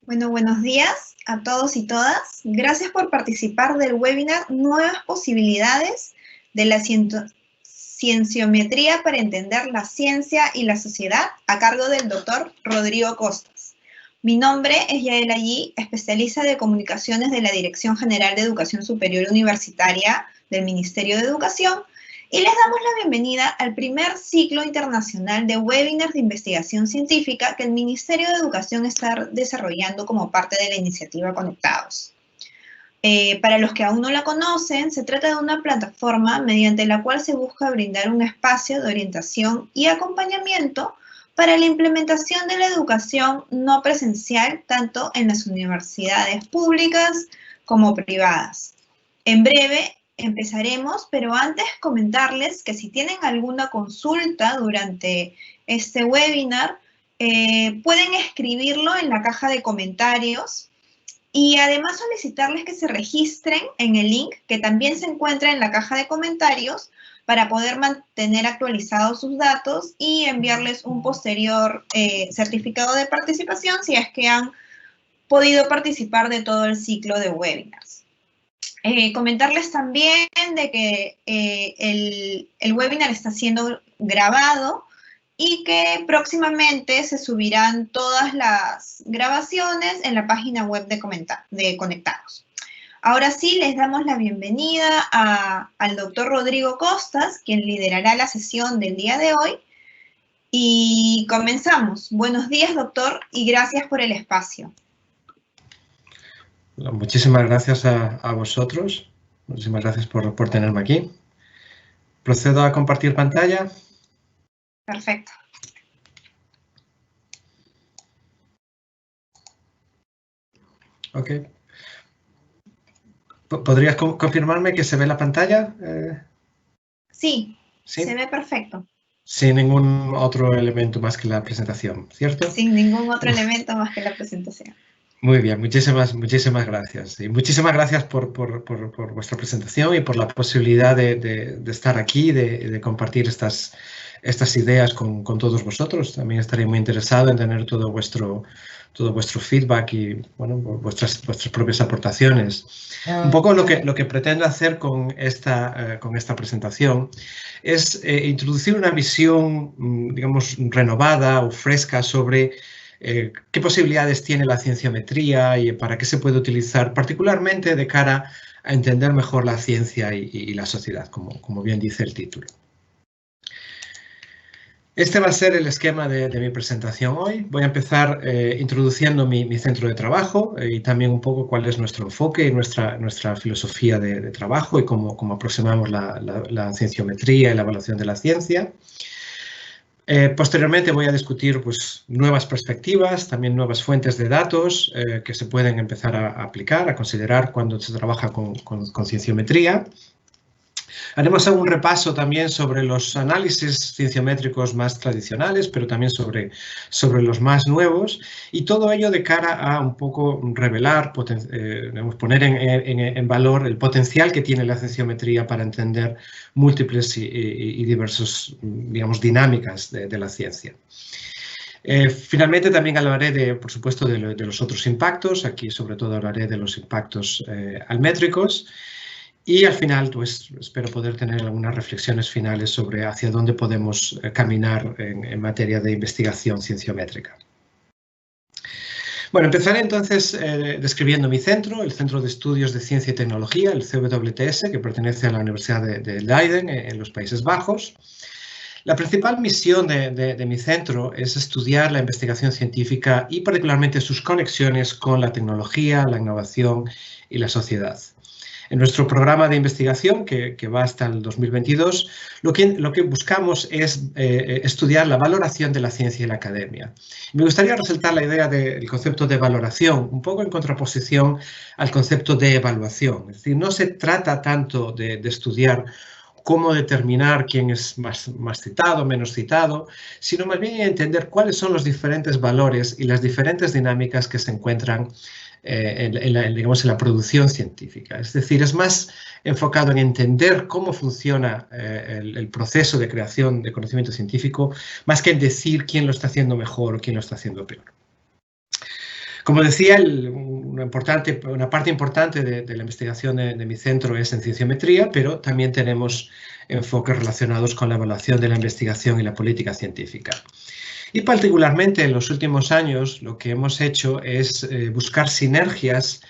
Bueno, buenos días a todos y todas. Gracias por participar del webinar Nuevas posibilidades de la cienciometría para entender la ciencia y la sociedad, a cargo del doctor Rodrigo Costas. Mi nombre es Yael Allí, especialista de comunicaciones de la Dirección General de Educación Superior Universitaria del Ministerio de Educación, y les damos la bienvenida al primer ciclo internacional de webinars de investigación científica que el Ministerio de Educación está desarrollando como parte de la iniciativa Conectados. Para los que aún no la conocen, se trata de una plataforma mediante la cual se busca brindar un espacio de orientación y acompañamiento para la implementación de la educación no presencial, tanto en las universidades públicas como privadas. En breve empezaremos, pero antes comentarles que si tienen alguna consulta durante este webinar, pueden escribirlo en la caja de comentarios y además solicitarles que se registren en el link que también se encuentra en la caja de comentarios para poder mantener actualizados sus datos y enviarles un posterior certificado de participación si es que han podido participar de todo el ciclo de webinars. Comentarles también de que el webinar está siendo grabado y que próximamente se subirán todas las grabaciones en la página web de Conectados. Ahora sí, les damos la bienvenida al doctor Rodrigo Costas, quien liderará la sesión del día de hoy. Y comenzamos. Buenos días, doctor, y gracias por el espacio. Muchísimas gracias a vosotros. Muchísimas gracias por tenerme aquí. Procedo a compartir pantalla. Perfecto. Ok. ¿Podrías confirmarme que se ve la pantalla? Sí, ¿Sí? Se ve perfecto. Sin ningún otro elemento más que la presentación, ¿cierto? Sin ningún otro elemento más que la presentación. Muy bien, muchísimas gracias. Y muchísimas gracias por vuestra presentación y por la posibilidad de estar aquí, de compartir estas ideas con todos vosotros. También estaré muy interesado en tener todo vuestro feedback y bueno, vuestras propias aportaciones. Un poco lo que pretendo hacer con esta presentación es introducir una visión, digamos, renovada o fresca sobre qué posibilidades tiene la cienciometría y para qué se puede utilizar, particularmente de cara a entender mejor la ciencia y la sociedad, como bien dice el título. Este va a ser el esquema de mi presentación hoy. Voy a empezar introduciendo mi centro de trabajo y también un poco cuál es nuestro enfoque y nuestra filosofía de trabajo y cómo aproximamos la cienciometría y la evaluación de la ciencia. Posteriormente voy a discutir pues, nuevas perspectivas, también nuevas fuentes de datos que se pueden empezar a aplicar, a considerar cuando se trabaja con cienciometría. Haremos un repaso también sobre los análisis cienciométricos más tradicionales, pero también sobre los más nuevos, y todo ello de cara a un poco revelar, poner en valor el potencial que tiene la cienciometría para entender múltiples y diversas, digamos, dinámicas de la ciencia. Finalmente también hablaré, por supuesto, de los otros impactos. Aquí sobre todo hablaré de los impactos almétricos. Y al final, pues, espero poder tener algunas reflexiones finales sobre hacia dónde podemos caminar en materia de investigación cienciométrica. Bueno, empezaré entonces describiendo mi centro, el Centro de Estudios de Ciencia y Tecnología, el CWTS, que pertenece a la Universidad de Leiden, en los Países Bajos. La principal misión de mi centro es estudiar la investigación científica y particularmente sus conexiones con la tecnología, la innovación y la sociedad. En nuestro programa de investigación, que va hasta el 2022, lo que buscamos es estudiar la valoración de la ciencia y la academia. Me gustaría resaltar la idea del concepto de valoración, un poco en contraposición al concepto de evaluación. Es decir, no se trata tanto de estudiar cómo determinar quién es más citado, menos citado, sino más bien entender cuáles son los diferentes valores y las diferentes dinámicas que se encuentran en la producción científica. Es decir, es más enfocado en entender cómo funciona el proceso de creación de conocimiento científico, más que en decir quién lo está haciendo mejor o quién lo está haciendo peor. Como decía, una parte importante de la investigación de mi centro es en cienciometría, pero también tenemos enfoques relacionados con la evaluación de la investigación y la política científica. Y particularmente en los últimos años lo que hemos hecho es buscar sinergias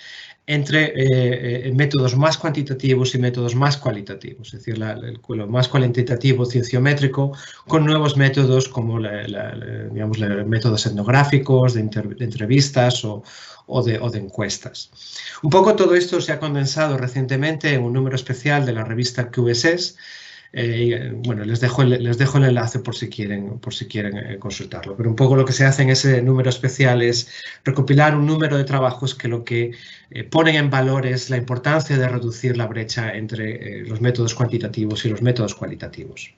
entre métodos más cuantitativos y métodos más cualitativos, es decir, lo más cualitativo cienciométrico con nuevos métodos como digamos, métodos etnográficos, de entrevistas o de encuestas. Un poco todo esto se ha condensado recientemente en un número especial de la revista QSS. Bueno, les dejo el enlace por si quieren consultarlo, pero un poco lo que se hace en ese número especial es recopilar un número de trabajos que lo que ponen en valor es la importancia de reducir la brecha entre los métodos cuantitativos y los métodos cualitativos.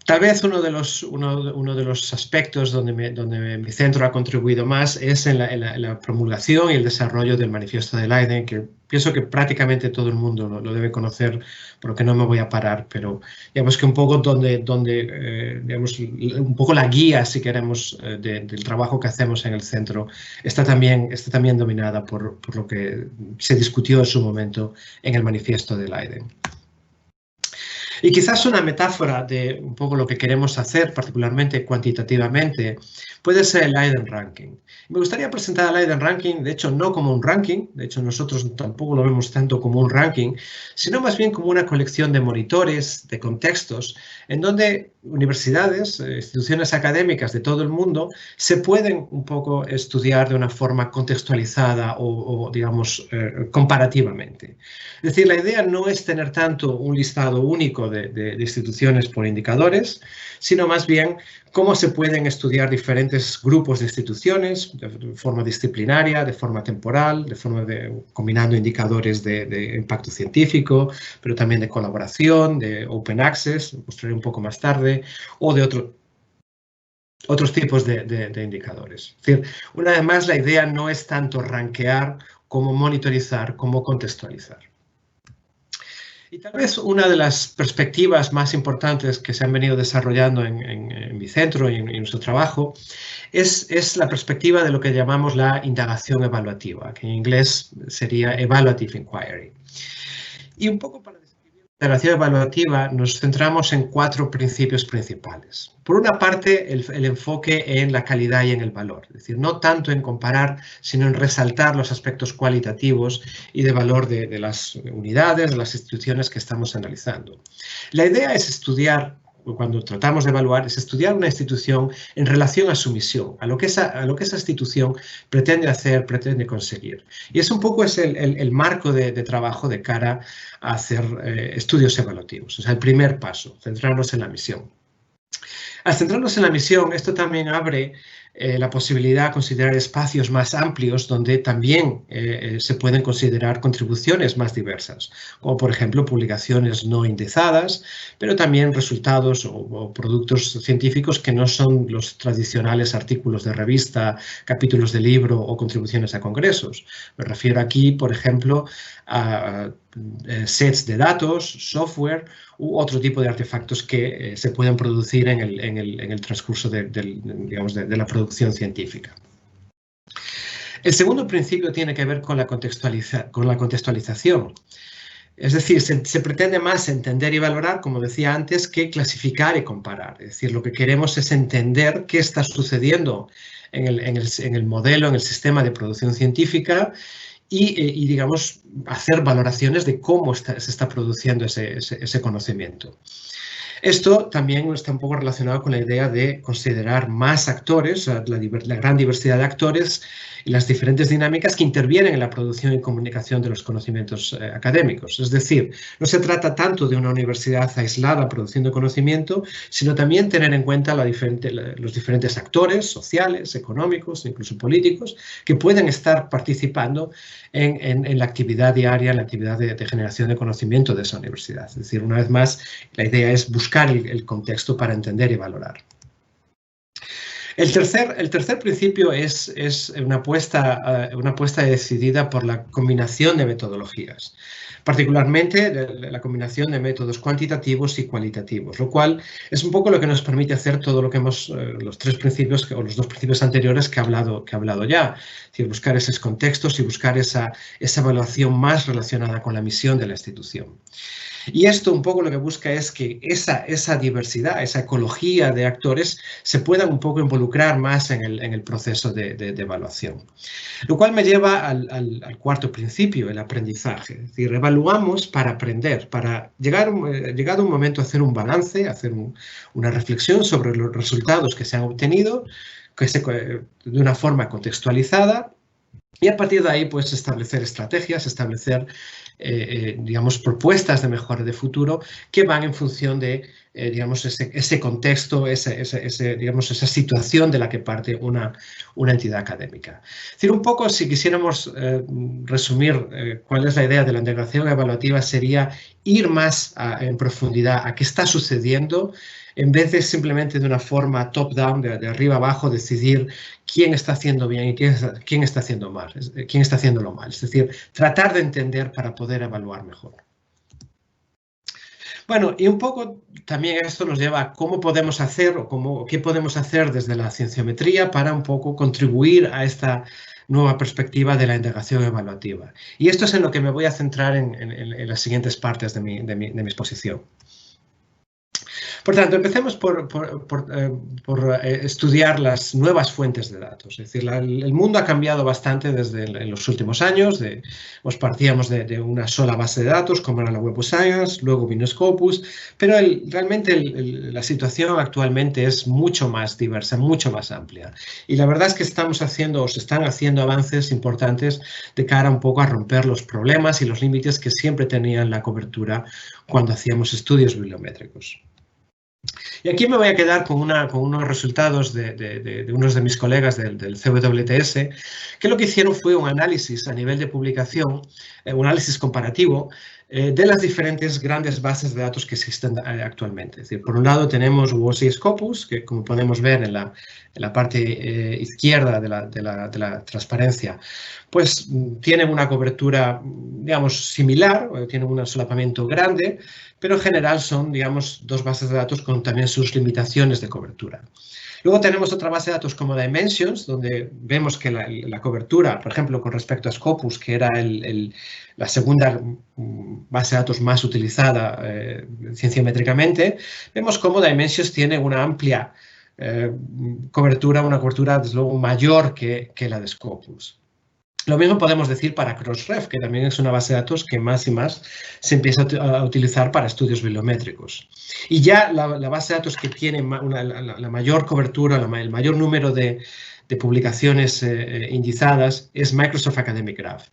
Tal vez uno de los aspectos donde mi centro ha contribuido más es en la promulgación y el desarrollo del manifiesto de Leiden, que pienso que prácticamente todo el mundo lo debe conocer, por lo que no me voy a parar, pero digamos que un poco digamos, un poco la guía, si queremos, del trabajo que hacemos en el centro está también dominada por lo que se discutió en su momento en el manifiesto de Leiden. Y quizás una metáfora de un poco lo que queremos hacer, particularmente cuantitativamente, puede ser el Leiden Ranking. Me gustaría presentar el Leiden Ranking, de hecho, no como un ranking, de hecho, nosotros tampoco lo vemos tanto como un ranking, sino más bien como una colección de monitores, de contextos, en donde universidades, instituciones académicas de todo el mundo se pueden un poco estudiar de una forma contextualizada o digamos, comparativamente. Es decir, la idea no es tener tanto un listado único de instituciones por indicadores, sino más bien cómo se pueden estudiar diferentes grupos de instituciones de forma disciplinaria, de forma temporal, combinando indicadores de impacto científico, pero también de colaboración, de open access, lo mostraré un poco más tarde, o de otros tipos de indicadores. Es decir, una vez más, la idea no es tanto rankear como monitorizar, como contextualizar. Y tal vez una de las perspectivas más importantes que se han venido desarrollando en mi centro y en nuestro trabajo es la perspectiva de lo que llamamos la indagación evaluativa, que en inglés sería Evaluative Inquiry. Y un poco para describir la indagación evaluativa nos centramos en 4 principios principales. Por una parte, el enfoque en la calidad y en el valor, es decir, no tanto en comparar, sino en resaltar los aspectos cualitativos y de valor de las unidades, de las instituciones que estamos analizando. La idea es estudiar, cuando tratamos de evaluar, es estudiar una institución en relación a su misión, a lo que esa institución pretende hacer, pretende conseguir. Y es un poco el marco de trabajo de cara a hacer estudios evaluativos. O sea, el primer paso, centrarnos en la misión. Al centrarnos en la misión, esto también abre la posibilidad de considerar espacios más amplios donde también se pueden considerar contribuciones más diversas, como por ejemplo publicaciones no indexadas, pero también resultados o productos científicos que no son los tradicionales artículos de revista, capítulos de libro o contribuciones a congresos. Me refiero aquí, por ejemplo, a sets de datos, software u otro tipo de artefactos que se pueden producir en el transcurso digamos, de la producción científica. El segundo principio tiene que ver con la contextualización. Es decir, se pretende más entender y valorar, como decía antes, que clasificar y comparar. Es decir, lo que queremos es entender qué está sucediendo en el modelo, en el sistema de producción científica, y digamos, hacer valoraciones de cómo se está produciendo ese conocimiento. Esto también está un poco relacionado con la idea de considerar más actores, la gran diversidad de actores y las diferentes dinámicas que intervienen en la producción y comunicación de los conocimientos académicos. Es decir, no se trata tanto de una universidad aislada produciendo conocimiento, sino también tener en cuenta los diferentes actores sociales, económicos, incluso políticos, que pueden estar participando en la actividad diaria, en la actividad de generación de conocimiento de esa universidad. Es decir, una vez más, la idea es buscar el contexto para entender y valorar. El tercer principio es una apuesta decidida por la combinación de metodologías, particularmente la combinación de métodos cuantitativos y cualitativos, lo cual es un poco lo que nos permite hacer todo lo que los tres principios o los dos principios anteriores que he hablado ya, es decir, buscar esos contextos y buscar esa evaluación más relacionada con la misión de la institución. Y esto un poco lo que busca es que esa diversidad, esa ecología de actores se puedan un poco involucrar más en el proceso de evaluación. Lo cual me lleva al cuarto principio, el aprendizaje. Es decir, evaluamos para aprender, para llegado un momento hacer un balance, hacer una reflexión sobre los resultados que se han obtenido de una forma contextualizada. Y a partir de ahí, pues, establecer estrategias, establecer, digamos, propuestas de mejora de futuro que van en función de, digamos, ese contexto, digamos, esa situación de la que parte una entidad académica. Es decir, un poco, si quisiéramos resumir cuál es la idea de la integración evaluativa, sería ir más en profundidad a qué está sucediendo, en vez de simplemente de una forma top-down, de arriba abajo, decidir quién está haciendo bien y quién está haciendo mal, quién está haciéndolo mal. Es decir, tratar de entender para poder evaluar mejor. Bueno, y un poco también esto nos lleva a cómo podemos hacer o qué podemos hacer desde la cienciometría para un poco contribuir a esta nueva perspectiva de la integración evaluativa. Y esto es en lo que me voy a centrar en las siguientes partes de mi exposición. Por tanto, empecemos por estudiar las nuevas fuentes de datos. Es decir, el mundo ha cambiado bastante desde en los últimos años. Partíamos de una sola base de datos, como era la Web of Science, luego vino Scopus, pero realmente la situación actualmente es mucho más diversa, mucho más amplia. Y la verdad es que se están haciendo avances importantes de cara un poco a romper los problemas y los límites que siempre tenían la cobertura cuando hacíamos estudios bibliométricos. Y aquí me voy a quedar con unos resultados de unos de mis colegas del CWTS, que lo que hicieron fue un análisis a nivel de publicación, un análisis comparativo de las diferentes grandes bases de datos que existen actualmente. Es decir, por un lado tenemos WOS y Scopus, que como podemos ver en la parte izquierda de la transparencia, pues tienen una cobertura, digamos, similar, tienen un solapamiento grande, pero en general son, digamos, dos bases de datos con también sus limitaciones de cobertura. Luego tenemos otra base de datos como Dimensions, donde vemos que la cobertura, por ejemplo, con respecto a Scopus, que era la segunda base de datos más utilizada cienciométricamente, vemos cómo Dimensions tiene una amplia cobertura, una cobertura, desde luego, mayor que la de Scopus. Lo mismo podemos decir para Crossref, que también es una base de datos que más y más se empieza a utilizar para estudios bibliométricos. Y ya la base de datos que tiene la mayor cobertura, el mayor número de publicaciones indizadas es Microsoft Academic Graph,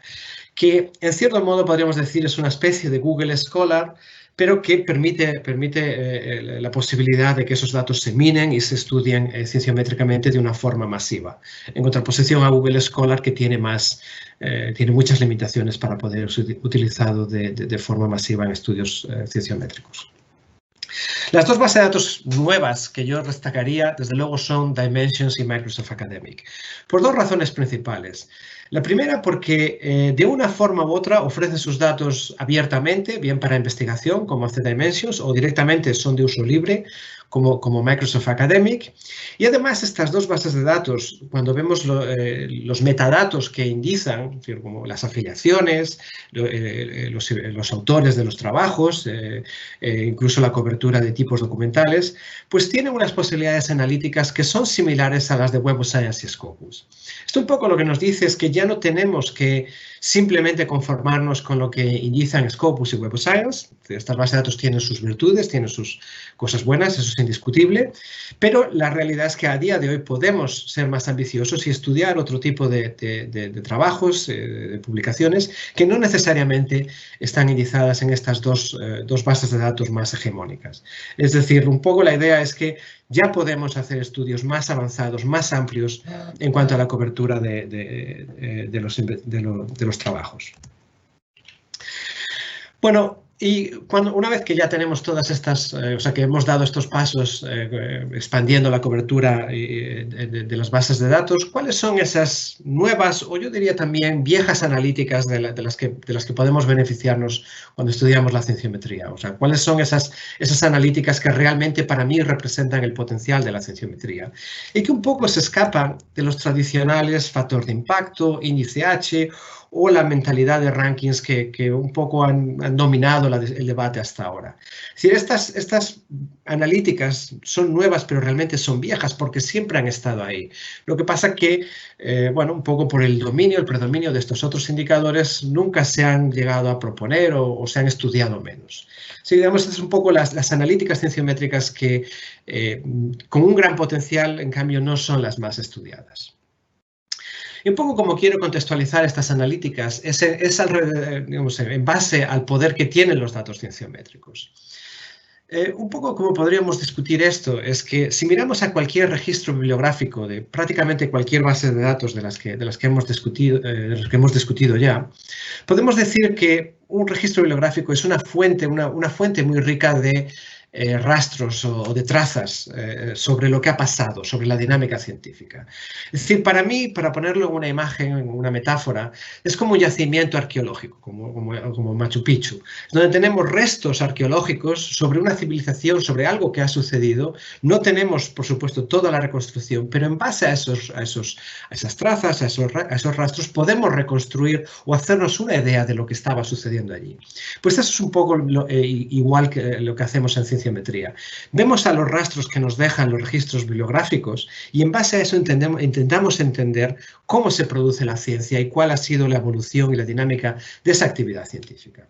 que en cierto modo podríamos decir es una especie de Google Scholar, pero que permite la posibilidad de que esos datos se minen y se estudien cienciométricamente de una forma masiva, en contraposición a Google Scholar, que tiene muchas limitaciones para poder ser utilizado de forma masiva en estudios cienciométricos. Las dos bases de datos nuevas que yo destacaría, desde luego, son Dimensions y Microsoft Academic, por dos razones principales. La primera, porque de una forma u otra ofrecen sus datos abiertamente, bien para investigación, como hace Dimensions, o directamente son de uso libre, como Microsoft Academic. Y además, estas dos bases de datos, cuando vemos los metadatos que indizan, como las afiliaciones, los autores de los trabajos, incluso la cobertura de tipos documentales, pues tienen unas posibilidades analíticas que son similares a las de Web of Science y Scopus. Esto un poco lo que nos dice es que ya no tenemos que simplemente conformarnos con lo que indizan Scopus y Web of Science. Estas bases de datos tienen sus virtudes, tienen sus cosas buenas, eso es indiscutible, pero la realidad es que a día de hoy podemos ser más ambiciosos y estudiar otro tipo de trabajos, de publicaciones, que no necesariamente están indizadas en estas dos bases de datos más hegemónicas. Es decir, un poco la idea es que ya podemos hacer estudios más avanzados, más amplios en cuanto a la cobertura de los trabajos. Bueno, Y una vez que ya tenemos todas estas, o sea, que hemos dado estos pasos expandiendo la cobertura de las bases de datos, ¿cuáles son esas nuevas, o yo diría también viejas analíticas de las que podemos beneficiarnos cuando estudiamos la cienciometría? O sea, ¿cuáles son esas analíticas que realmente para mí representan el potencial de la cienciometría? Y que un poco se escapan de los tradicionales factor de impacto, índice H, o la mentalidad de rankings que un poco han dominado el debate hasta ahora. Es decir, estas analíticas son nuevas, pero realmente son viejas porque siempre han estado ahí. Lo que pasa que, bueno, un poco por el predominio de estos otros indicadores, nunca se han llegado a proponer o se han estudiado menos. Sí, digamos, estas son un poco las analíticas cienciométricas que con un gran potencial, en cambio, no son las más estudiadas. Y un poco como quiero contextualizar estas analíticas es digamos, en base al poder que tienen los datos cienciométricos. Un poco como podríamos discutir esto es que si miramos a cualquier registro bibliográfico de prácticamente cualquier base de datos de las que hemos discutido ya, podemos decir que un registro bibliográfico es una fuente muy rica de rastros o de trazas sobre lo que ha pasado, sobre la dinámica científica. Es decir, para mí, para ponerlo en una imagen, en una metáfora, es como un yacimiento arqueológico, como Machu Picchu, donde tenemos restos arqueológicos sobre una civilización, sobre algo que ha sucedido. No tenemos, por supuesto, toda la reconstrucción, pero en base a esas trazas, a esos rastros, podemos reconstruir o hacernos una idea de lo que estaba sucediendo allí. Pues eso es un poco igual que lo que hacemos en cienciametría. Vemos a los rastros que nos dejan los registros bibliográficos y en base a eso intentamos entender cómo se produce la ciencia y cuál ha sido la evolución y la dinámica de esa actividad científica.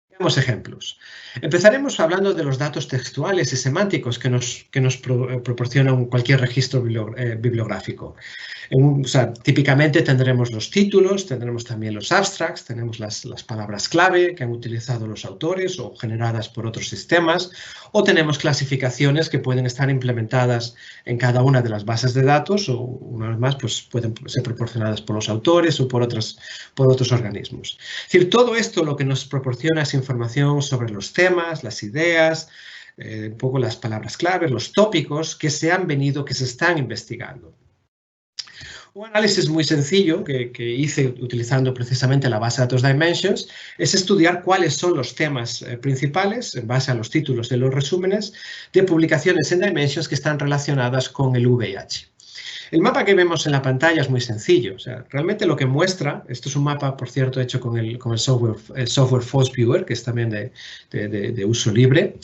Veamos ejemplos. Empezaremos hablando de los datos textuales y semánticos que nos proporciona cualquier registro bibliográfico. O sea, típicamente tendremos los títulos, tendremos también los abstracts, tenemos las palabras clave que han utilizado los autores o generadas por otros sistemas, o tenemos clasificaciones que pueden estar implementadas en cada una de las bases de datos o, una vez más, pues pueden ser proporcionadas por los autores o por otros organismos. Es decir, todo esto lo que nos proporciona es información sobre los temas, las ideas, un poco las palabras claves, los tópicos que se están investigando. Un análisis muy sencillo que hice utilizando precisamente la base de datos Dimensions es estudiar cuáles son los temas principales en base a los títulos de los resúmenes de publicaciones en Dimensions que están relacionadas con el VIH. El mapa que vemos en la pantalla es muy sencillo. O sea, realmente lo que muestra, esto es un mapa, por cierto, hecho con el software False Viewer, que es también de uso libre.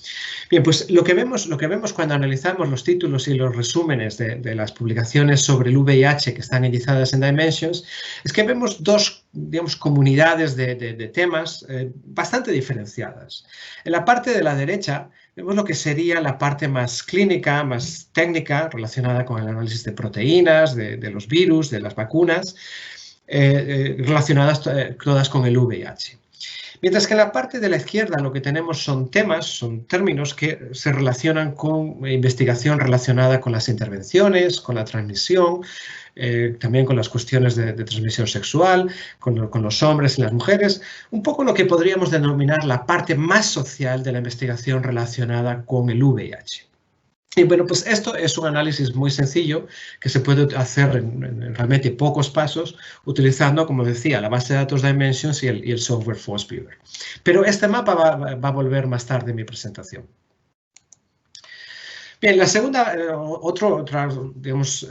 Bien, pues lo que vemos cuando analizamos los títulos y los resúmenes de las publicaciones sobre el VIH que están indizadas en Dimensions, es que vemos dos, digamos, comunidades de temas bastante diferenciadas. En la parte de la derecha vemos lo que sería la parte más clínica, más técnica, relacionada con el análisis de proteínas, de los virus, de las vacunas, relacionadas todas con el VIH. Mientras que en la parte de la izquierda lo que tenemos son términos que se relacionan con investigación relacionada con las intervenciones, con la transmisión, también con las cuestiones de transmisión sexual, con los hombres y las mujeres, un poco lo que podríamos denominar la parte más social de la investigación relacionada con el VIH. Y bueno, pues esto es un análisis muy sencillo que se puede hacer en realmente pocos pasos utilizando, como decía, la base de datos Dimensions y el software False Viewer. Pero este mapa va a volver más tarde en mi presentación. Bien, la segunda, otra digamos,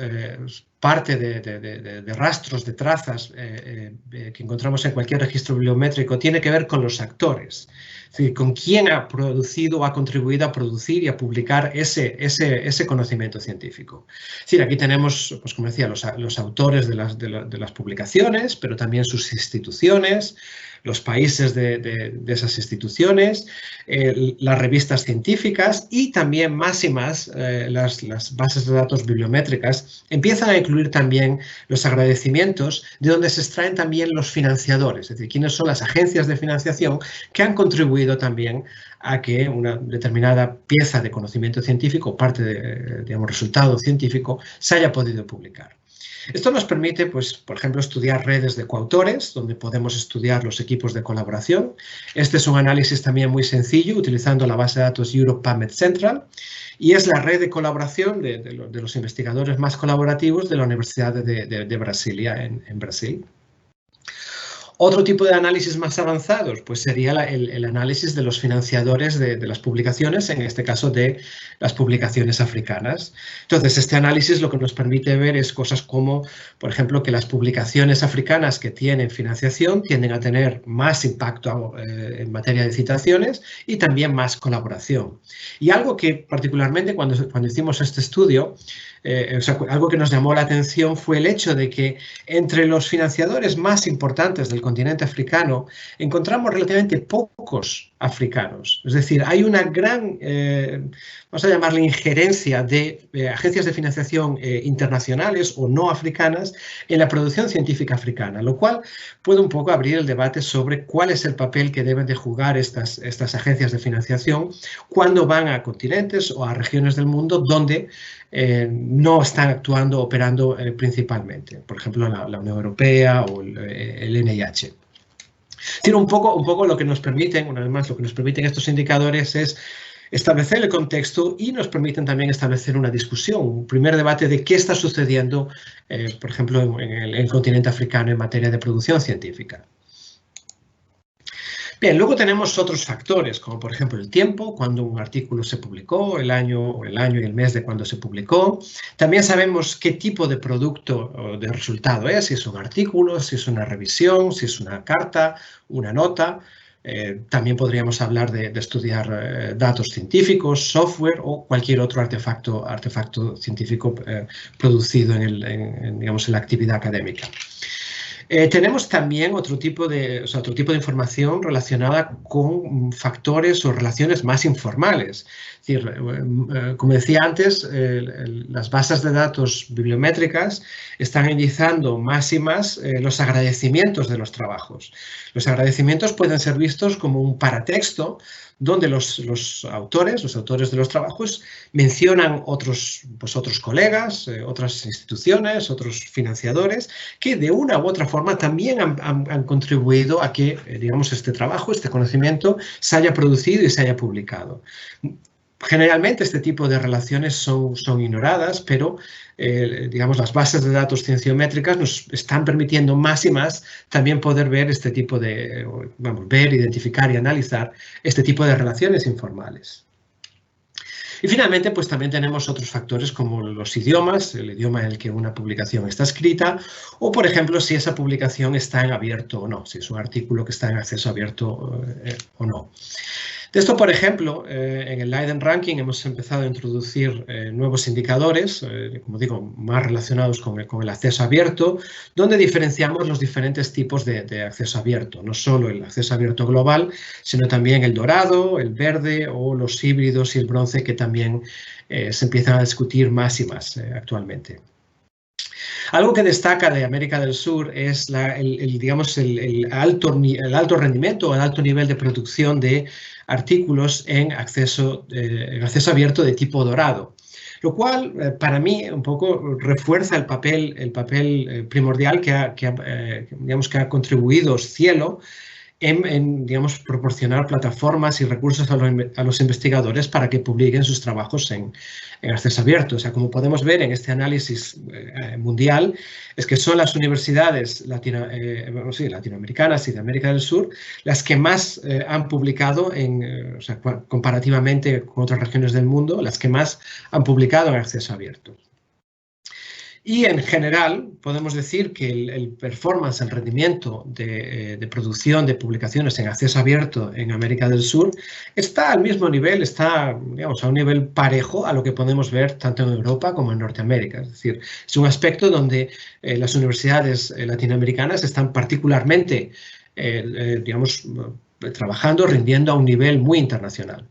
parte de rastros, de trazas que encontramos en cualquier registro bibliométrico tiene que ver con los actores. Es decir, con quién ha producido o ha contribuido a producir y a publicar ese conocimiento científico. Es decir, aquí tenemos, pues como decía, los autores de las publicaciones, pero también sus instituciones, los países de esas instituciones, las revistas científicas y también más y más las bases de datos bibliométricas empiezan a incluir también los agradecimientos de donde se extraen también los financiadores, es decir, quiénes son las agencias de financiación que han contribuido también a que una determinada pieza de conocimiento científico, parte de, digamos, resultado científico, se haya podido publicar. Esto nos permite, pues, por ejemplo, estudiar redes de coautores, donde podemos estudiar los equipos de colaboración. Este es un análisis también muy sencillo, utilizando la base de datos Europe PubMed Central, y es la red de colaboración de los investigadores más colaborativos de la Universidad de Brasilia, en Brasil. Otro tipo de análisis más avanzados pues sería el análisis de los financiadores de las publicaciones, en este caso de las publicaciones africanas. Entonces, este análisis lo que nos permite ver es cosas como, por ejemplo, que las publicaciones africanas que tienen financiación tienden a tener más impacto en materia de citaciones y también más colaboración. Y algo que particularmente cuando hicimos este estudio, algo que nos llamó la atención fue el hecho de que entre los financiadores más importantes del continente africano encontramos relativamente pocos africanos. Es decir, hay una gran, vamos a llamarle injerencia de agencias de financiación internacionales o no africanas en la producción científica africana, lo cual puede un poco abrir el debate sobre cuál es el papel que deben de jugar estas agencias de financiación cuando van a continentes o a regiones del mundo donde no están actuando, operando principalmente, por ejemplo, la Unión Europea o el NIH. Tiene un poco lo que nos permiten, una vez más, lo que nos permiten estos indicadores es establecer el contexto y nos permiten también establecer una discusión, un primer debate de qué está sucediendo, por ejemplo, en el continente africano en materia de producción científica. Bien, luego tenemos otros factores, como por ejemplo el tiempo, cuando un artículo se publicó, el año y el mes de cuando se publicó. También sabemos qué tipo de producto o de resultado es, si es un artículo, si es una revisión, si es una carta, una nota. También podríamos hablar de estudiar datos científicos, software o cualquier otro artefacto científico producido digamos, en la actividad académica. Tenemos también otro tipo de información relacionada con factores o relaciones más informales. Es decir, como decía antes, las bases de datos bibliométricas están indicando más y más los agradecimientos de los trabajos. Los agradecimientos pueden ser vistos como un paratexto donde los autores de los trabajos mencionan otros colegas, otras instituciones, otros financiadores, que de una u otra forma también han contribuido a que, digamos, este trabajo, este conocimiento, se haya producido y se haya publicado. Generalmente este tipo de relaciones son ignoradas, pero digamos, las bases de datos cienciométricas nos están permitiendo más y más también poder ver este tipo de, ver, identificar y analizar este tipo de relaciones informales. Y finalmente, pues también tenemos otros factores como los idiomas, el idioma en el que una publicación está escrita, o por ejemplo, si esa publicación está en abierto o no, si es un artículo que está en acceso abierto o no. De esto, por ejemplo, en el Leiden Ranking hemos empezado a introducir nuevos indicadores, como digo, más relacionados con el acceso abierto, donde diferenciamos los diferentes tipos de acceso abierto, no solo el acceso abierto global, sino también el dorado, el verde o los híbridos y el bronce, que también se empiezan a discutir más y más actualmente. Algo que destaca de América del Sur es el alto rendimiento o el alto nivel de producción de artículos en acceso abierto de tipo dorado, lo cual para mí un poco refuerza el papel primordial que ha contribuido Cielo en digamos, proporcionar plataformas y recursos a los investigadores para que publiquen sus trabajos en acceso abierto. O sea, como podemos ver en este análisis mundial, es que son las universidades latinoamericanas y de América del Sur las que más han publicado, comparativamente con otras regiones del mundo, las que más han publicado en acceso abierto. Y en general podemos decir que el performance, el rendimiento de producción de publicaciones en acceso abierto en América del Sur está al mismo nivel, está, digamos, a un nivel parejo a lo que podemos ver tanto en Europa como en Norteamérica. Es decir, es un aspecto donde las universidades latinoamericanas están particularmente, digamos, trabajando, rindiendo a un nivel muy internacional.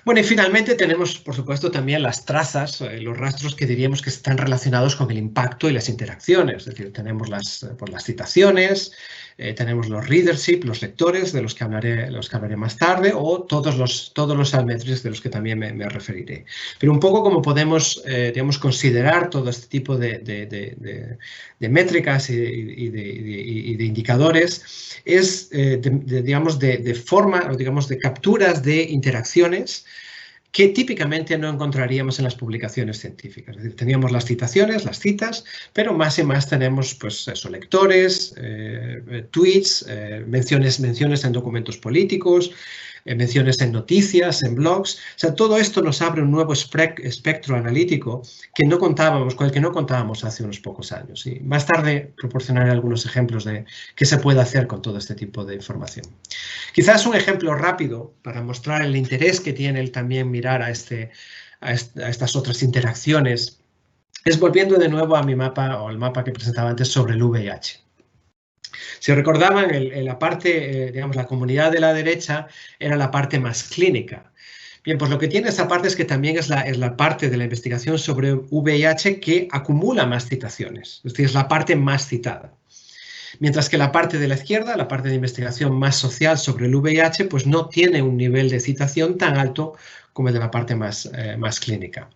Bueno, y finalmente tenemos, por supuesto, también las trazas, los rastros que diríamos que están relacionados con el impacto y las interacciones. Es decir, tenemos las citaciones, tenemos los readership, los lectores, de los que hablaré más tarde, o todos los altmetrics de los que también me referiré. Pero un poco como podemos, digamos, considerar todo este tipo de métricas y de indicadores es, digamos, de forma, o digamos, de capturas de interacciones que típicamente no encontraríamos en las publicaciones científicas. Es decir, teníamos las citaciones, las citas, pero más y más tenemos, pues eso, lectores, tweets, menciones en documentos políticos, menciones en noticias, en blogs. O sea, todo esto nos abre un nuevo espectro analítico con el que no contábamos hace unos pocos años. Y más tarde proporcionaré algunos ejemplos de qué se puede hacer con todo este tipo de información. Quizás un ejemplo rápido para mostrar el interés que tiene el también mirar a estas otras interacciones es volviendo de nuevo a mi mapa o al mapa que presentaba antes sobre el VIH. Si recordaban, la parte, digamos, la comunidad de la derecha era la parte más clínica. Bien, pues lo que tiene esa parte es que también es la parte de la investigación sobre VIH que acumula más citaciones, es decir, es la parte más citada. Mientras que la parte de la izquierda, la parte de investigación más social sobre el VIH, pues no tiene un nivel de citación tan alto como el de la parte más clínica.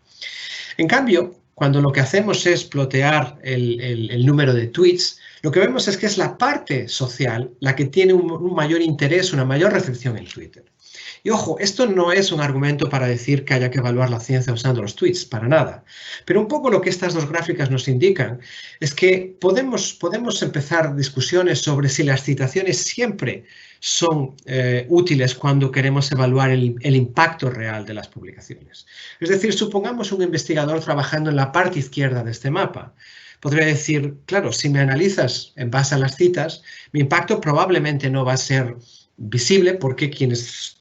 En cambio, cuando lo que hacemos es plotear el número de tweets, lo que vemos es que es la parte social la que tiene un mayor interés, una mayor recepción en Twitter. Y ojo, esto no es un argumento para decir que haya que evaluar la ciencia usando los tweets, para nada. Pero un poco lo que estas dos gráficas nos indican es que podemos empezar discusiones sobre si las citaciones siempre son útiles cuando queremos evaluar el impacto real de las publicaciones. Es decir, supongamos un investigador trabajando en la parte izquierda de este mapa. Podría decir, claro, si me analizas en base a las citas, mi impacto probablemente no va a ser visible porque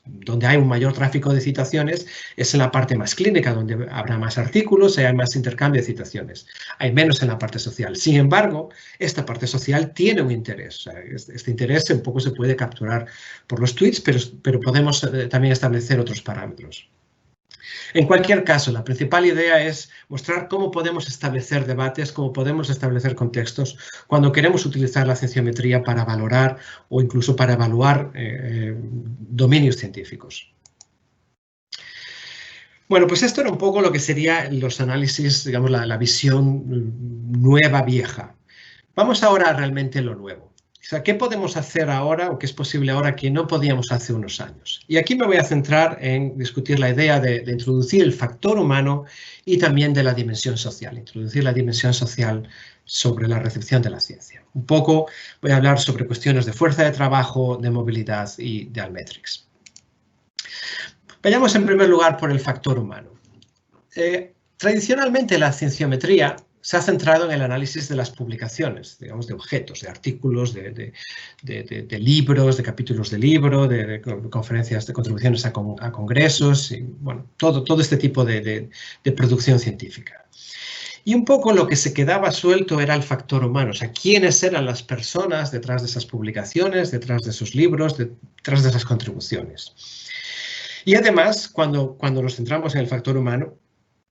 donde hay un mayor tráfico de citaciones es en la parte más clínica, donde habrá más artículos y hay más intercambio de citaciones. Hay menos en la parte social. Sin embargo, esta parte social tiene un interés. O sea, este interés un poco se puede capturar por los tweets, pero podemos también establecer otros parámetros. En cualquier caso, la principal idea es mostrar cómo podemos establecer debates, cómo podemos establecer contextos cuando queremos utilizar la cienciometría para valorar o incluso para evaluar dominios científicos. Bueno, pues esto era un poco lo que serían los análisis, digamos, la visión nueva, vieja. Vamos ahora a realmente lo nuevo. O sea, ¿qué podemos hacer ahora o qué es posible ahora que no podíamos hace unos años? Y aquí me voy a centrar en discutir la idea de introducir el factor humano y también de la dimensión social, introducir la dimensión social sobre la recepción de la ciencia. Un poco voy a hablar sobre cuestiones de fuerza de trabajo, de movilidad y de altmetrics. Vayamos en primer lugar por el factor humano. Tradicionalmente la cienciometría se ha centrado en el análisis de las publicaciones, digamos, de objetos, de artículos, de libros, de capítulos de libro, de conferencias, de contribuciones a congresos, y bueno, todo este tipo de producción científica. Y un poco lo que se quedaba suelto era el factor humano, o sea, quiénes eran las personas detrás de esas publicaciones, detrás de esos libros, detrás de esas contribuciones. Y además, cuando nos centramos en el factor humano,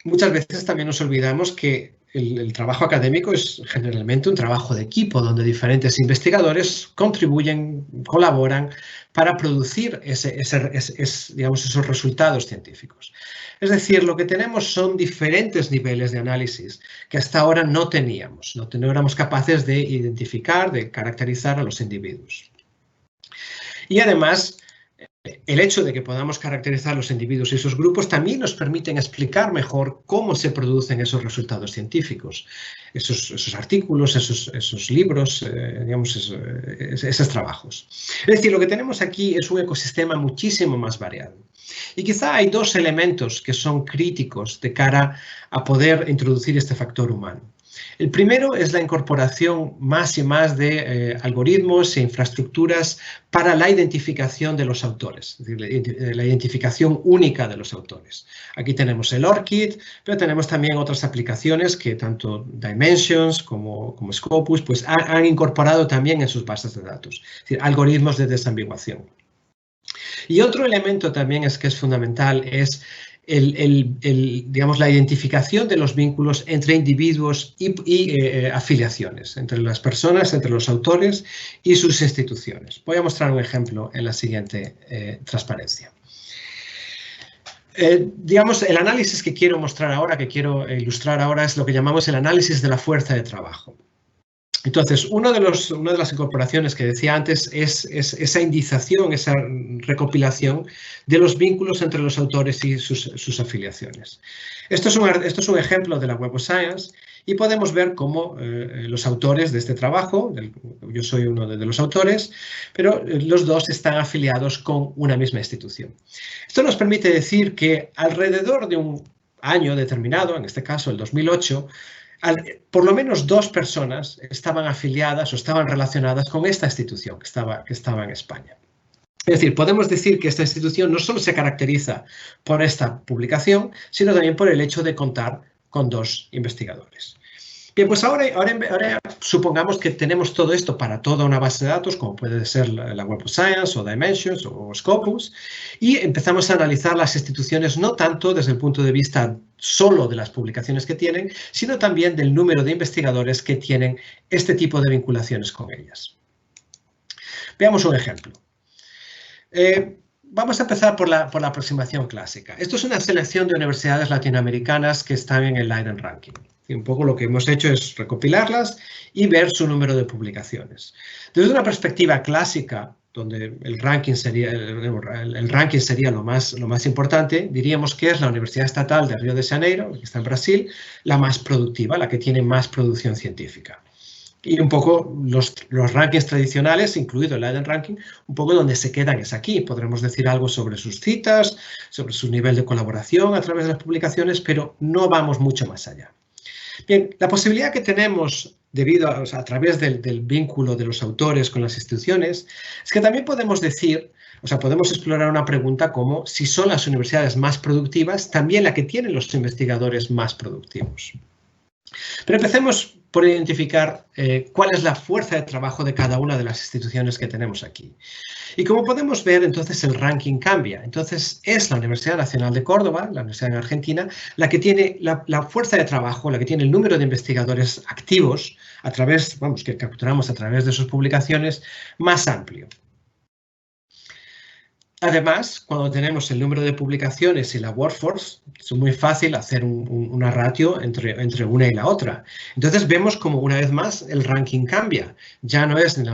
muchas veces también nos olvidamos que el trabajo académico es generalmente un trabajo de equipo, donde diferentes investigadores contribuyen, colaboran para producir digamos, esos resultados científicos. Es decir, lo que tenemos son diferentes niveles de análisis que hasta ahora no teníamos, no éramos capaces de identificar, de caracterizar a los individuos. Y además, el hecho de que podamos caracterizar los individuos y esos grupos también nos permiten explicar mejor cómo se producen esos resultados científicos, esos artículos, esos libros, digamos, esos trabajos. Es decir, lo que tenemos aquí es un ecosistema muchísimo más variado. Y quizá hay dos elementos que son críticos de cara a poder introducir este factor humano. El primero es la incorporación más y más de algoritmos e infraestructuras para la identificación de los autores, es decir, la identificación única de los autores. Aquí tenemos el ORCID, pero tenemos también otras aplicaciones que tanto Dimensions como Scopus pues, han incorporado también en sus bases de datos, es decir, algoritmos de desambiguación. Y otro elemento también que es fundamental es digamos, la identificación de los vínculos entre individuos y afiliaciones, entre las personas, entre los autores y sus instituciones. Voy a mostrar un ejemplo en la siguiente transparencia. Digamos, el análisis que quiero mostrar ahora, que quiero ilustrar ahora, es lo que llamamos el análisis de la fuerza de trabajo. Entonces, una de las incorporaciones que decía antes es esa indización, esa recopilación de los vínculos entre los autores y sus afiliaciones. Esto es un ejemplo de la Web of Science y podemos ver cómo los autores de este trabajo, yo soy uno de los autores, pero los dos están afiliados con una misma institución. Esto nos permite decir que alrededor de un año determinado, en este caso el 2008, por lo menos 2 personas estaban afiliadas o estaban relacionadas con esta institución que estaba en España. Es decir, podemos decir que esta institución no solo se caracteriza por esta publicación, sino también por el hecho de contar con 2 investigadores. Bien, pues ahora supongamos que tenemos todo esto para toda una base de datos, como puede ser la Web of Science o Dimensions o Scopus, y empezamos a analizar las instituciones no tanto desde el punto de vista solo de las publicaciones que tienen, sino también del número de investigadores que tienen este tipo de vinculaciones con ellas. Veamos un ejemplo. Vamos a empezar por la aproximación clásica. Esto es una selección de universidades latinoamericanas que están en el Leiden Ranking. Y un poco lo que hemos hecho es recopilarlas y ver su número de publicaciones. Desde una perspectiva clásica, donde el ranking sería lo más importante, diríamos que es la Universidad Estatal de Río de Janeiro, que está en Brasil, la más productiva, la que tiene más producción científica. Y un poco los rankings tradicionales, incluido el Leiden Ranking, un poco donde se quedan es aquí. Podremos decir algo sobre sus citas, sobre su nivel de colaboración a través de las publicaciones, pero no vamos mucho más allá. Bien, la posibilidad que tenemos a través del vínculo de los autores con las instituciones es que también podemos decir, podemos explorar una pregunta como si son las universidades más productivas también la que tienen los investigadores más productivos. Pero empecemos por identificar cuál es la fuerza de trabajo de cada una de las instituciones que tenemos aquí. Y como podemos ver, entonces el ranking cambia. Entonces es la Universidad Nacional de Córdoba, la Universidad en Argentina, la que tiene la fuerza de trabajo, la que tiene el número de investigadores activos que capturamos a través de sus publicaciones más amplio. Además, cuando tenemos el número de publicaciones y la workforce, es muy fácil hacer una ratio entre una y la otra. Entonces vemos como una vez más el ranking cambia. Ya no es ni la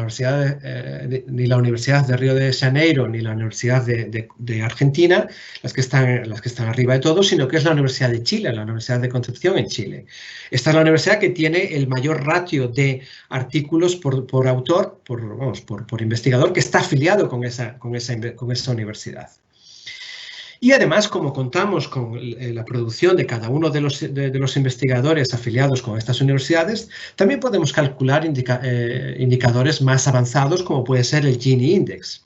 Universidad de Río de Janeiro ni la Universidad de Argentina las que están arriba de todo, sino que es la Universidad de Chile, la Universidad de Concepción en Chile. Esta es la universidad que tiene el mayor ratio de artículos por autor, por investigador, que está afiliado con esa universidad. Y además, como contamos con la producción de cada uno de los investigadores afiliados con estas universidades, también podemos calcular indicadores más avanzados, como puede ser el Gini Index.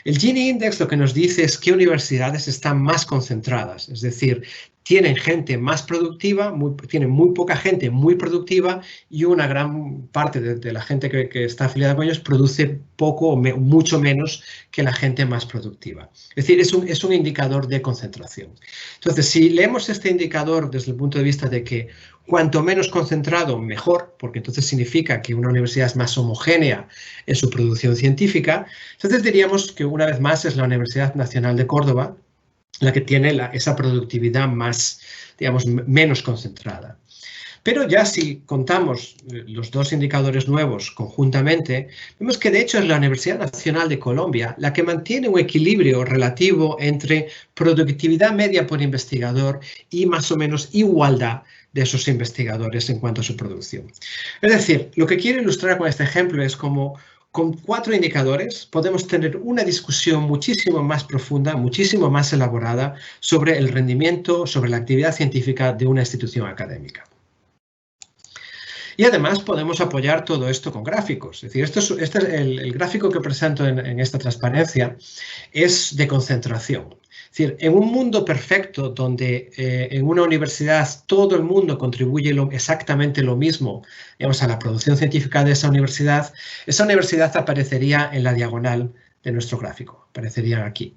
El Gini Index lo que nos dice es qué universidades están más concentradas, es decir, tienen gente más productiva, tienen muy poca gente muy productiva y una gran parte de la gente que está afiliada con ellos produce poco o mucho menos que la gente más productiva. Es decir, es un indicador de concentración. Entonces, si leemos este indicador desde el punto de vista de que cuanto menos concentrado, mejor, porque entonces significa que una universidad es más homogénea en su producción científica, entonces diríamos que una vez más es la Universidad Nacional de Córdoba la que tiene esa productividad más, digamos, menos concentrada. Pero ya si contamos los 2 indicadores nuevos conjuntamente, vemos que de hecho es la Universidad Nacional de Colombia la que mantiene un equilibrio relativo entre productividad media por investigador y más o menos igualdad de esos investigadores en cuanto a su producción. Es decir, lo que quiero ilustrar con este ejemplo es cómo con 4 indicadores podemos tener una discusión muchísimo más profunda, muchísimo más elaborada sobre el rendimiento, sobre la actividad científica de una institución académica. Y además podemos apoyar todo esto con gráficos. Es decir, el gráfico que presento en esta transparencia es de concentración. Es decir, en un mundo perfecto donde en una universidad todo el mundo contribuye exactamente lo mismo, digamos, a la producción científica de esa universidad aparecería en la diagonal de nuestro gráfico, aparecerían aquí.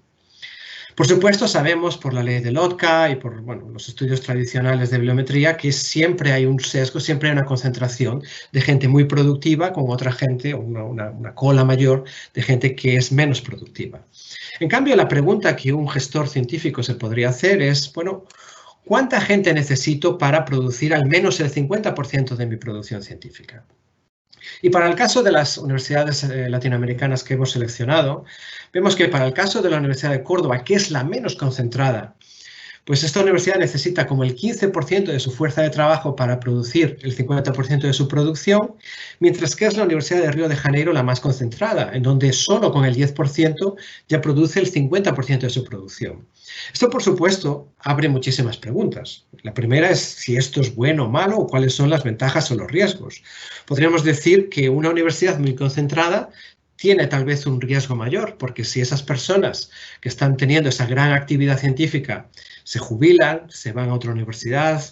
Por supuesto, sabemos por la ley de Lotka y por los estudios tradicionales de bibliometría que siempre hay un sesgo, siempre hay una concentración de gente muy productiva con otra gente, una cola mayor de gente que es menos productiva. En cambio, la pregunta que un gestor científico se podría hacer es, bueno, ¿cuánta gente necesito para producir al menos el 50% de mi producción científica? Y para el caso de las universidades latinoamericanas que hemos seleccionado, vemos que para el caso de la Universidad de Córdoba, que es la menos concentrada, pues esta universidad necesita como el 15% de su fuerza de trabajo para producir el 50% de su producción, mientras que es la Universidad de Río de Janeiro la más concentrada, en donde solo con el 10% ya produce el 50% de su producción. Esto, por supuesto, abre muchísimas preguntas. La primera es si esto es bueno o malo o cuáles son las ventajas o los riesgos. Podríamos decir que una universidad muy concentrada tiene tal vez un riesgo mayor, porque si esas personas que están teniendo esa gran actividad científica se jubilan, se van a otra universidad,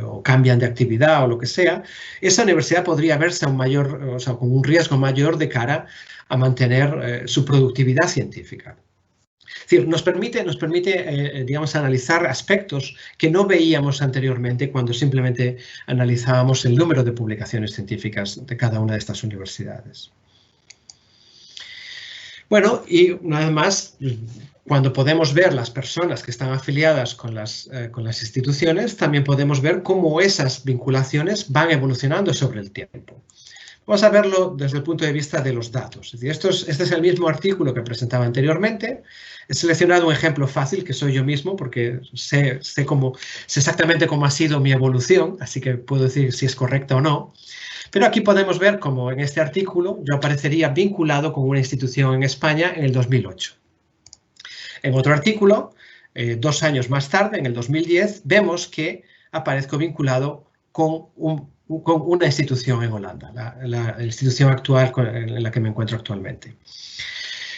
o cambian de actividad o lo que sea, esa universidad podría verse con un riesgo mayor de cara a mantener su productividad científica. Es decir, nos permite analizar aspectos que no veíamos anteriormente cuando simplemente analizábamos el número de publicaciones científicas de cada una de estas universidades. Bueno, y una vez más, cuando podemos ver las personas que están afiliadas con las instituciones, también podemos ver cómo esas vinculaciones van evolucionando sobre el tiempo. Vamos a verlo desde el punto de vista de los datos. Es decir, este es el mismo artículo que presentaba anteriormente. He seleccionado un ejemplo fácil, que soy yo mismo, porque sé exactamente cómo ha sido mi evolución, así que puedo decir si es correcta o no. Pero aquí podemos ver cómo en este artículo yo aparecería vinculado con una institución en España en el 2008. En otro artículo, 2 años más tarde, en el 2010, vemos que aparezco vinculado con una institución en Holanda, la institución actual en la que me encuentro actualmente.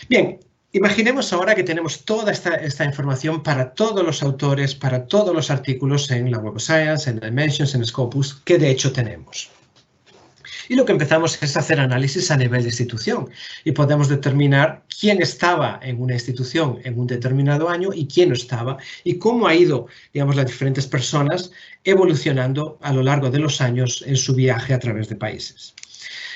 Bien, imaginemos ahora que tenemos toda esta información para todos los autores, para todos los artículos en la Web of Science, en Dimensions, en Scopus, que de hecho tenemos. Y lo que empezamos es hacer análisis a nivel de institución y podemos determinar quién estaba en una institución en un determinado año y quién no estaba y cómo ha ido, las diferentes personas evolucionando a lo largo de los años en su viaje a través de países.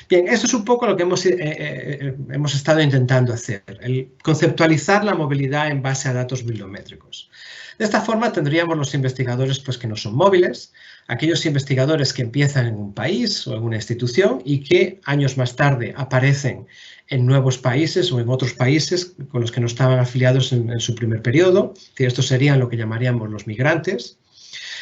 Bien, esto es un poco lo que hemos estado intentando hacer, el conceptualizar la movilidad en base a datos bibliométricos. De esta forma tendríamos los investigadores que no son móviles, aquellos investigadores que empiezan en un país o en una institución y que años más tarde aparecen en nuevos países o en otros países con los que no estaban afiliados en su primer periodo. Estos serían lo que llamaríamos los migrantes.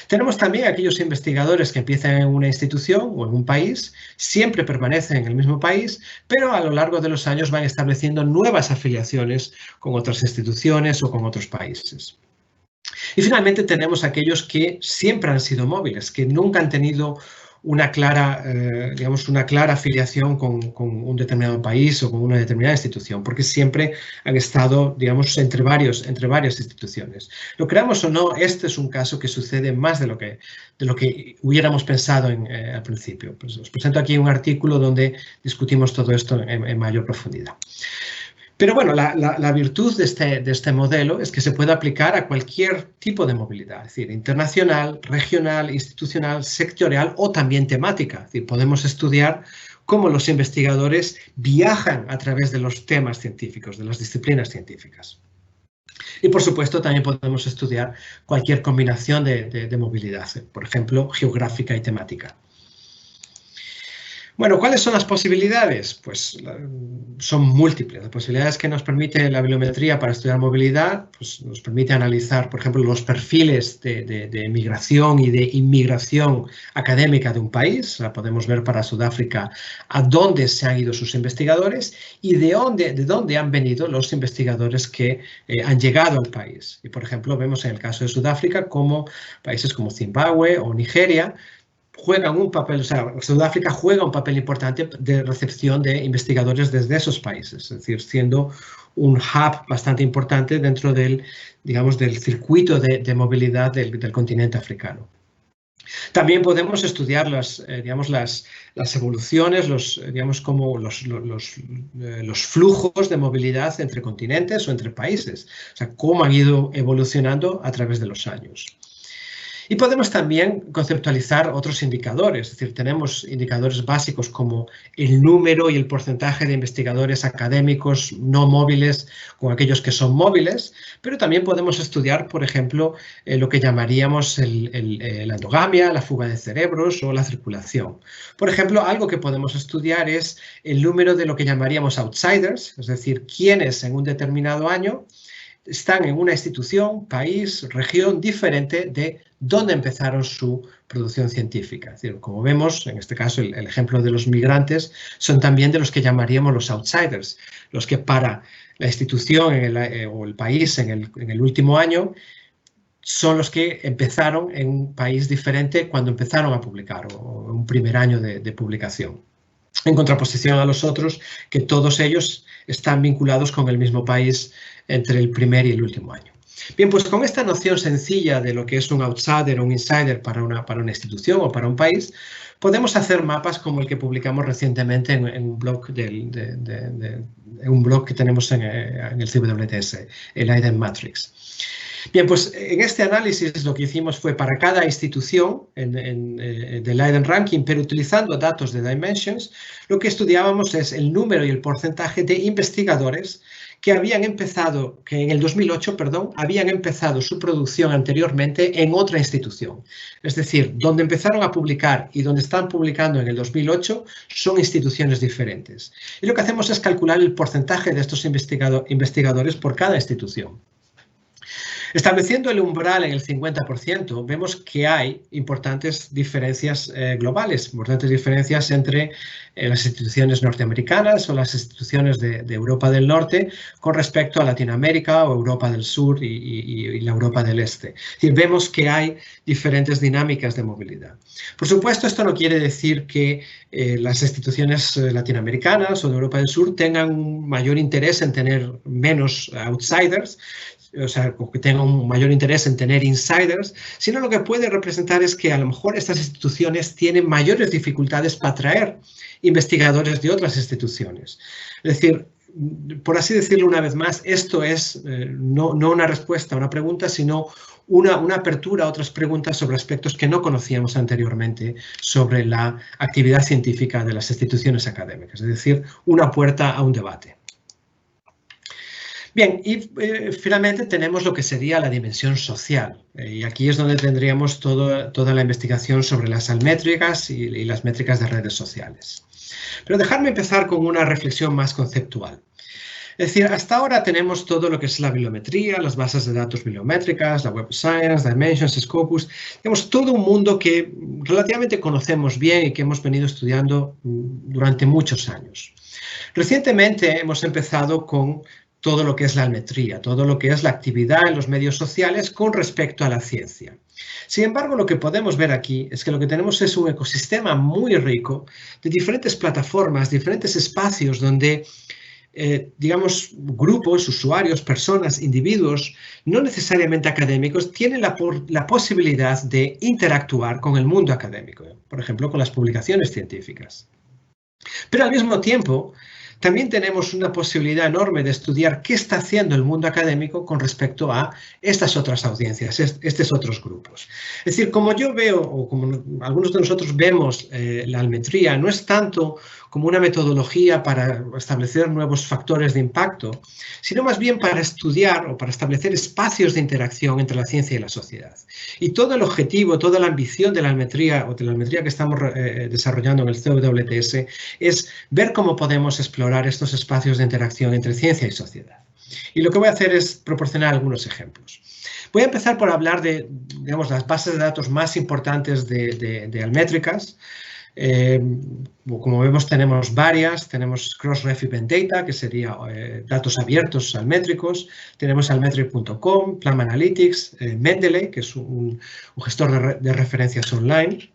Tenemos también aquellos investigadores que empiezan en una institución o en un país, siempre permanecen en el mismo país, pero a lo largo de los años van estableciendo nuevas afiliaciones con otras instituciones o con otros países. Y finalmente tenemos aquellos que siempre han sido móviles, que nunca han tenido una clara afiliación con un determinado país o con una determinada institución, porque siempre han estado, entre varias instituciones. Lo creamos o no, este es un caso que sucede más de lo que hubiéramos pensado al principio. Pues os presento aquí un artículo donde discutimos todo esto en mayor profundidad. Pero bueno, la virtud de este modelo es que se puede aplicar a cualquier tipo de movilidad, es decir, internacional, regional, institucional, sectorial o también temática. Es decir, podemos estudiar cómo los investigadores viajan a través de los temas científicos, de las disciplinas científicas. Y por supuesto también podemos estudiar cualquier combinación de movilidad, por ejemplo, geográfica y temática. Bueno, ¿cuáles son las posibilidades? Pues son múltiples. Las posibilidades que nos permite la bibliometría para estudiar movilidad, pues nos permite analizar, por ejemplo, los perfiles de migración y de inmigración académica de un país. O sea, podemos ver para Sudáfrica a dónde se han ido sus investigadores y de dónde han venido los investigadores que han llegado al país. Y, por ejemplo, vemos en el caso de Sudáfrica cómo países como Zimbabue o Nigeria juegan un papel, Sudáfrica juega un papel importante de recepción de investigadores desde esos países, es decir, siendo un hub bastante importante dentro del circuito de movilidad del continente africano. También podemos estudiar digamos, las evoluciones, como los flujos de movilidad entre continentes o entre países, o sea, cómo han ido evolucionando a través de los años. Y podemos también conceptualizar otros indicadores, es decir, tenemos indicadores básicos como el número y el porcentaje de investigadores académicos no móviles con aquellos que son móviles, pero también podemos estudiar, por ejemplo, lo que llamaríamos la endogamia, la fuga de cerebros o la circulación. Por ejemplo, algo que podemos estudiar es el número de lo que llamaríamos outsiders, es decir, quienes en un determinado año están en una institución, país, región diferente de dónde empezaron su producción científica. Es decir, como vemos, en este caso el ejemplo de los migrantes, son también de los que llamaríamos los outsiders, los que para la institución o el país en el último año son los que empezaron en un país diferente cuando empezaron a publicar o en un primer año de publicación. En contraposición a los otros, que todos ellos están vinculados con el mismo país entre el primer y el último año. Bien, pues con esta noción sencilla de lo que es un outsider o un insider para una institución o para un país, podemos hacer mapas como el que publicamos recientemente en un blog, que tenemos en el CWTS, el Leiden Matrix. Bien, pues en este análisis lo que hicimos fue para cada institución del Leiden Ranking, pero utilizando datos de Dimensions, lo que estudiábamos es el número y el porcentaje de investigadores que en el 2008, habían empezado su producción anteriormente en otra institución. Es decir, donde empezaron a publicar y donde están publicando en el 2008 son instituciones diferentes. Y lo que hacemos es calcular el porcentaje de estos investigadores por cada institución. Estableciendo el umbral en el 50%, vemos que hay importantes diferencias globales, importantes diferencias entre las instituciones norteamericanas o las instituciones de Europa del Norte con respecto a Latinoamérica o Europa del Sur y la Europa del Este. Es decir, vemos que hay diferentes dinámicas de movilidad. Por supuesto, esto no quiere decir que las instituciones latinoamericanas o de Europa del Sur tengan un mayor interés en tener menos outsiders, o sea, que tengan un mayor interés en tener insiders, sino lo que puede representar es que a lo mejor estas instituciones tienen mayores dificultades para atraer investigadores de otras instituciones. Es decir, por así decirlo una vez más, esto es no una respuesta a una pregunta, sino una apertura a otras preguntas sobre aspectos que no conocíamos anteriormente sobre la actividad científica de las instituciones académicas, es decir, una puerta a un debate. Bien, y finalmente tenemos lo que sería la dimensión social. Y aquí es donde tendríamos toda la investigación sobre las altmétricas y las métricas de redes sociales. Pero dejadme empezar con una reflexión más conceptual. Es decir, hasta ahora tenemos todo lo que es la bibliometría, las bases de datos bibliométricas, la Web of Science, Dimensions, Scopus. Tenemos todo un mundo que relativamente conocemos bien y que hemos venido estudiando durante muchos años. Recientemente hemos empezado con todo lo que es la altmetría, todo lo que es la actividad en los medios sociales con respecto a la ciencia. Sin embargo, lo que podemos ver aquí es que lo que tenemos es un ecosistema muy rico de diferentes plataformas, diferentes espacios donde, digamos, grupos, usuarios, personas, individuos, no necesariamente académicos, tienen la posibilidad de interactuar con el mundo académico, por ejemplo, con las publicaciones científicas. Pero al mismo tiempo, también tenemos una posibilidad enorme de estudiar qué está haciendo el mundo académico con respecto a estas otras audiencias, estos otros grupos. Es decir, como yo veo, o como algunos de nosotros vemos la altmetría, no es tanto como una metodología para establecer nuevos factores de impacto, sino más bien para estudiar o para establecer espacios de interacción entre la ciencia y la sociedad. Y todo el objetivo, toda la ambición de la altmetría o de la altmetría que estamos desarrollando en el CWTS es ver cómo podemos explorar estos espacios de interacción entre ciencia y sociedad. Y lo que voy a hacer es proporcionar algunos ejemplos. Voy a empezar por hablar de, digamos, las bases de datos más importantes de altmétricas. Como vemos, tenemos varias. Tenemos Crossref Event Data, que sería datos abiertos altmétricos. Tenemos altmetric.com, Plum Analytics, Mendeley, que es un gestor de referencias online.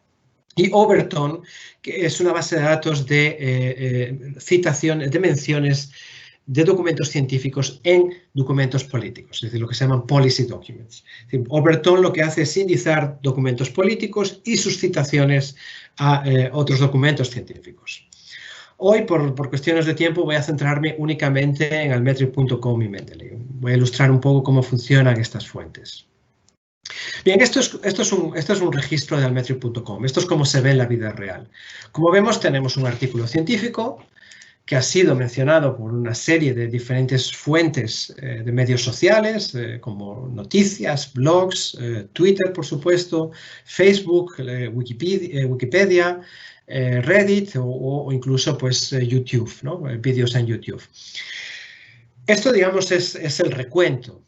Y Overton, que es una base de datos de citaciones, de menciones de documentos científicos en documentos políticos, es decir, lo que se llaman policy documents. Es decir, Overton lo que hace es indizar documentos políticos y sus citaciones a otros documentos científicos. Hoy, por cuestiones de tiempo, voy a centrarme únicamente en altmetric.com y Mendeley. Voy a ilustrar un poco cómo funcionan estas fuentes. Bien, esto es un registro de altmetric.com. Esto es como se ve en la vida real. Como vemos, tenemos un artículo científico que ha sido mencionado por una serie de diferentes fuentes de medios sociales, como noticias, blogs, Twitter, por supuesto, Facebook, Wikipedia, Reddit o incluso pues, YouTube, ¿no? Vídeos en YouTube. Esto, digamos, es el recuento.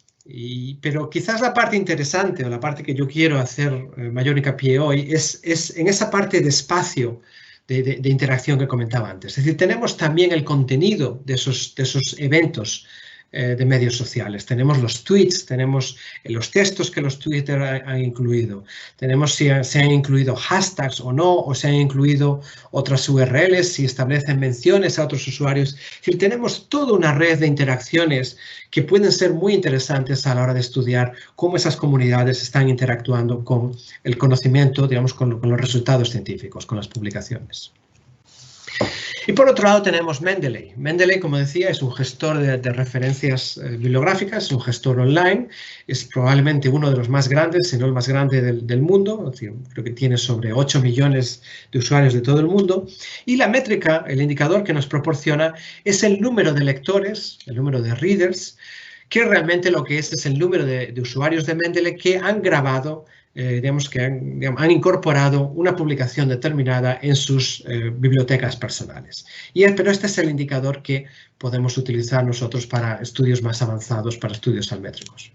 Pero quizás la parte interesante o la parte que yo quiero hacer mayor hincapié hoy es en esa parte de espacio de interacción que comentaba antes. Es decir, tenemos también el contenido de esos eventos de medios sociales. Tenemos los tweets, tenemos los textos que los Twitter han incluido. Tenemos si se han incluido hashtags o no, o se han incluido otras URLs, si establecen menciones a otros usuarios. Es decir, tenemos toda una red de interacciones que pueden ser muy interesantes a la hora de estudiar cómo esas comunidades están interactuando con el conocimiento, digamos, con los resultados científicos, con las publicaciones. Y por otro lado tenemos Mendeley. Mendeley, como decía, es un gestor de referencias bibliográficas, es un gestor online, es probablemente uno de los más grandes, si no el más grande del mundo, es decir, creo que tiene sobre 8 millones de usuarios de todo el mundo. Y la métrica, el indicador que nos proporciona, es el número de lectores, el número de readers, que realmente lo que es el número de usuarios de Mendeley que han grabado, digamos que han incorporado una publicación determinada en sus bibliotecas personales. Pero este es el indicador que podemos utilizar nosotros para estudios más avanzados, para estudios altmétricos.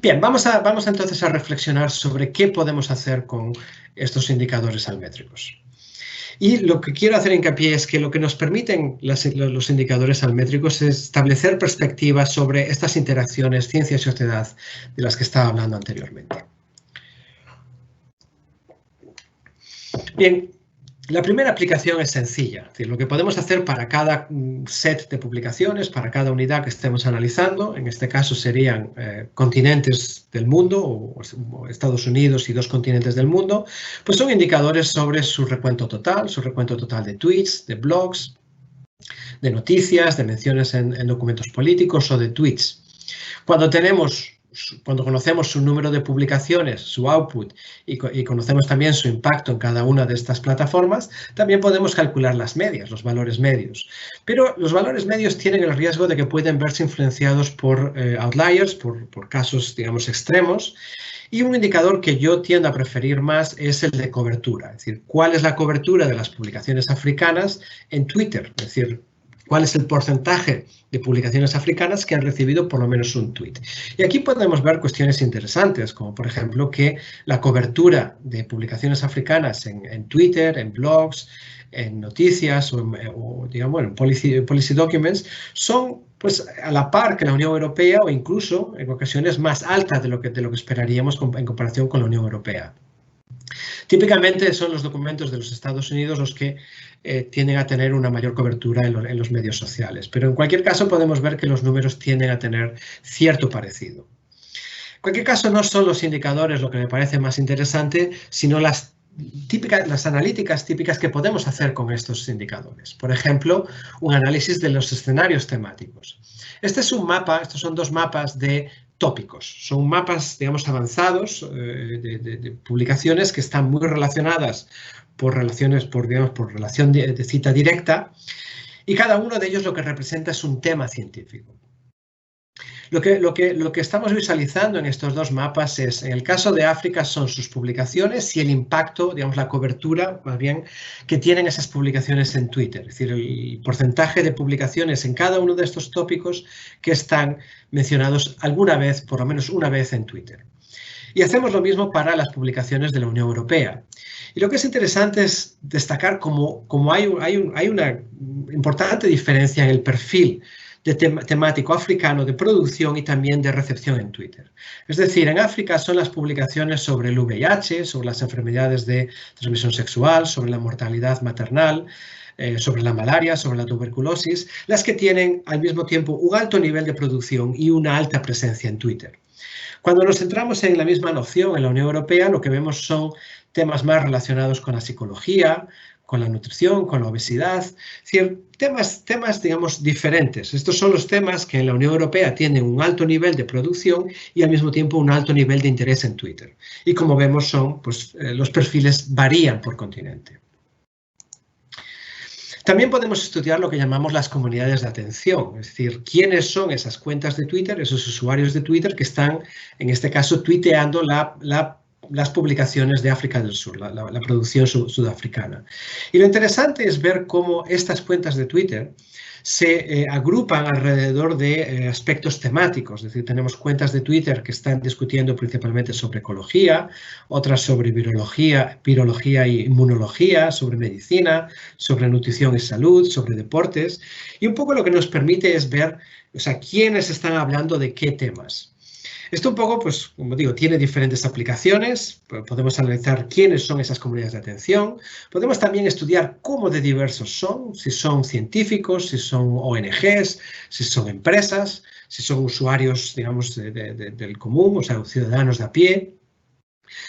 Bien, vamos entonces a reflexionar sobre qué podemos hacer con estos indicadores altmétricos. Y lo que quiero hacer hincapié es que lo que nos permiten los indicadores altmétricos es establecer perspectivas sobre estas interacciones ciencia y sociedad de las que estaba hablando anteriormente. Bien, la primera aplicación es sencilla. Es decir, lo que podemos hacer para cada set de publicaciones, para cada unidad que estemos analizando, en este caso serían continentes del mundo, o Estados Unidos y 2 continentes del mundo, pues son indicadores sobre su recuento total de tweets, de blogs, de noticias, de menciones en documentos políticos o de tweets. Cuando conocemos su número de publicaciones, su output, y conocemos también su impacto en cada una de estas plataformas, también podemos calcular las medias, los valores medios. Pero los valores medios tienen el riesgo de que pueden verse influenciados por outliers, por casos, digamos, extremos. Y un indicador que yo tiendo a preferir más es el de cobertura, es decir, cuál es la cobertura de las publicaciones africanas en Twitter, es decir, cuál es el porcentaje de publicaciones africanas que han recibido por lo menos un tweet. Y aquí podemos ver cuestiones interesantes, como por ejemplo que la cobertura de publicaciones africanas en Twitter, en blogs, en noticias o digamos, en policy documents son pues, a la par que la Unión Europea o incluso en ocasiones más altas de lo que esperaríamos en comparación con la Unión Europea. Típicamente son los documentos de los Estados Unidos los que tienden a tener una mayor cobertura en los medios sociales, pero en cualquier caso podemos ver que los números tienden a tener cierto parecido. En cualquier caso no son los indicadores lo que me parece más interesante, sino las analíticas típicas que podemos hacer con estos indicadores. Por ejemplo, un análisis de los escenarios temáticos. Este es un mapa, estos son 2 mapas de tópicos. Son mapas, digamos, avanzados de publicaciones que están muy relacionadas por relación de cita directa, y cada uno de ellos lo que representa es un tema científico. Lo que estamos visualizando en estos 2 mapas es, en el caso de África, son sus publicaciones y el impacto, digamos, la cobertura, más bien, que tienen esas publicaciones en Twitter. Es decir, el porcentaje de publicaciones en cada uno de estos tópicos que están mencionados alguna vez, por lo menos una vez en Twitter. Y hacemos lo mismo para las publicaciones de la Unión Europea. Y lo que es interesante es destacar cómo hay una importante diferencia en el perfil temático africano de producción y también de recepción en Twitter. Es decir, en África son las publicaciones sobre el VIH, sobre las enfermedades de transmisión sexual, sobre la mortalidad maternal, sobre la malaria, sobre la tuberculosis, las que tienen al mismo tiempo un alto nivel de producción y una alta presencia en Twitter. Cuando nos centramos en la misma noción en la Unión Europea, lo que vemos son temas más relacionados con la psicología, con la nutrición, con la obesidad, es decir, temas, digamos, diferentes. Estos son los temas que en la Unión Europea tienen un alto nivel de producción y al mismo tiempo un alto nivel de interés en Twitter. Y como vemos, los perfiles varían por continente. También podemos estudiar lo que llamamos las comunidades de atención, es decir, quiénes son esas cuentas de Twitter, esos usuarios de Twitter que están, en este caso, tuiteando las publicaciones de África del Sur, la producción sudafricana. Y lo interesante es ver cómo estas cuentas de Twitter se agrupan alrededor de aspectos temáticos, es decir, tenemos cuentas de Twitter que están discutiendo principalmente sobre ecología, otras sobre virología y inmunología, sobre medicina, sobre nutrición y salud, sobre deportes, y un poco lo que nos permite es ver, quiénes están hablando de qué temas. Esto un poco, pues, como digo, tiene diferentes aplicaciones. Podemos analizar quiénes son esas comunidades de atención. Podemos también estudiar cómo de diversos son, si son científicos, si son ONGs, si son empresas, si son usuarios, digamos, del común, o sea, ciudadanos de a pie.